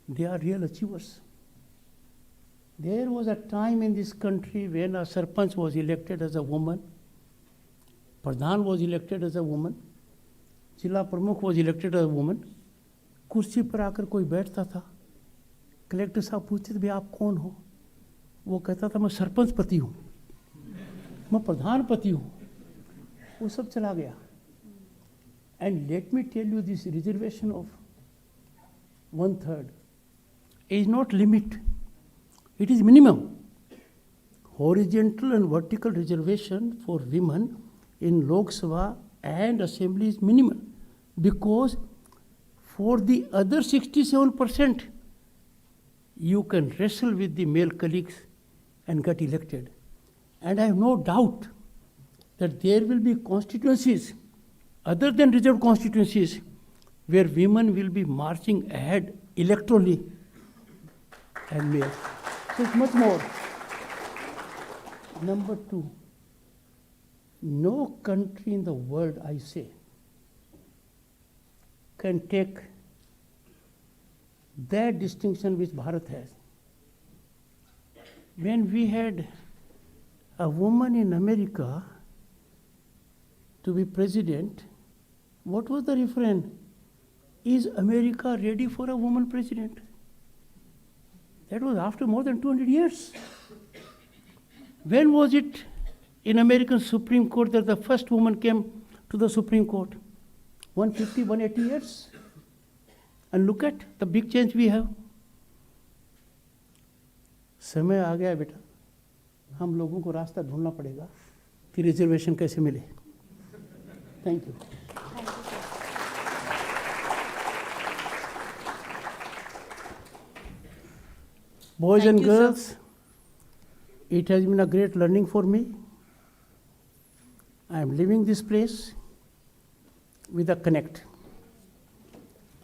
they are real achievers. There was a time in this country when a Sarpanch was elected as a woman, Pradhan was elected as a woman, जिला प्रमुख was elected as a woman. कुर्सी पर आकर कोई बैठता था, collector साहब पूछते थे भाई आप कौन हो, वो कहता था मैं सरपंच पति हूँ, मैं प्रधान पति हूँ, वो सब चला गया. And let me tell you, this reservation of 1/3 is not limit, it is minimum. Horizontal and vertical reservation for women in Lok Sabha and Assembly is minimum, because for the other 67%, you can wrestle with the male colleagues and get elected. And I have no doubt that there will be constituencies, other than reserved constituencies, where women will be marching ahead electorally and males. So it's much more. Number two, no country in the world, I say, can take that distinction which Bharat has. When we had a woman in America to be president, what was the refrain? Is America ready for a woman president? That was after more than 200 years. When was it in American Supreme Court that the first woman came to the Supreme Court? 150, 180 years? And look at the big change we have. समय आ गया बेटा, हम लोगों को रास्ता ढूंढना पड़ेगा कि रिजर्वेशन कैसे मिले. Thank you. Boys and girls, it has been a great learning for me. I am leaving this place with a connect.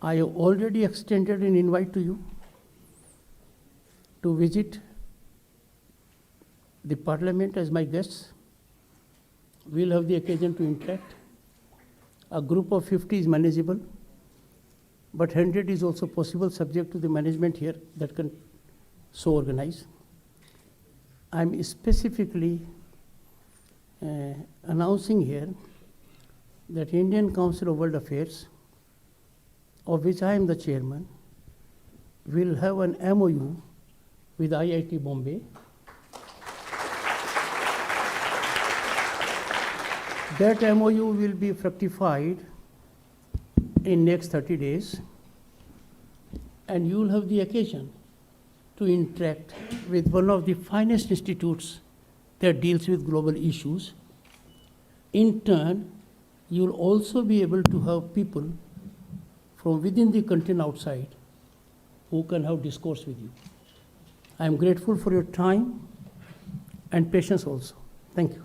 I have already extended an invite to you to visit the Parliament as my guests. We'll have the occasion to interact. A group of 50 is manageable, but 100 is also possible subject to the management here that can so organize. I'm specifically announcing here that Indian Council of World Affairs, of which I am the chairman, will have an MOU with IIT Bombay. That MOU will be fructified in next 30 days, and you will have the occasion to interact with one of the finest institutes that deals with global issues. In turn, you will also be able to have people from within the country and outside who can have discourse with you. I am grateful for your time and patience also. Thank you.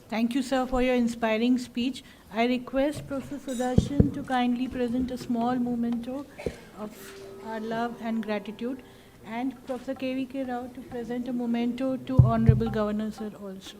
Thank you, sir, for your inspiring speech. I request Professor Sudarshan to kindly present a small memento of our love and gratitude, and Professor K.V.K. Rao to present a memento to Honorable Governor, sir, also.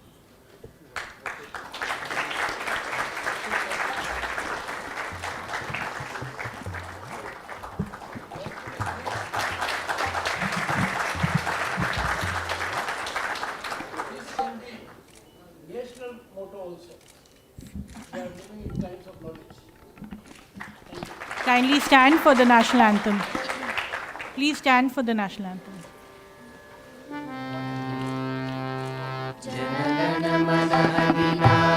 Kindly stand for the national anthem. Please stand for the national anthem. Jana Gana Mana Adinata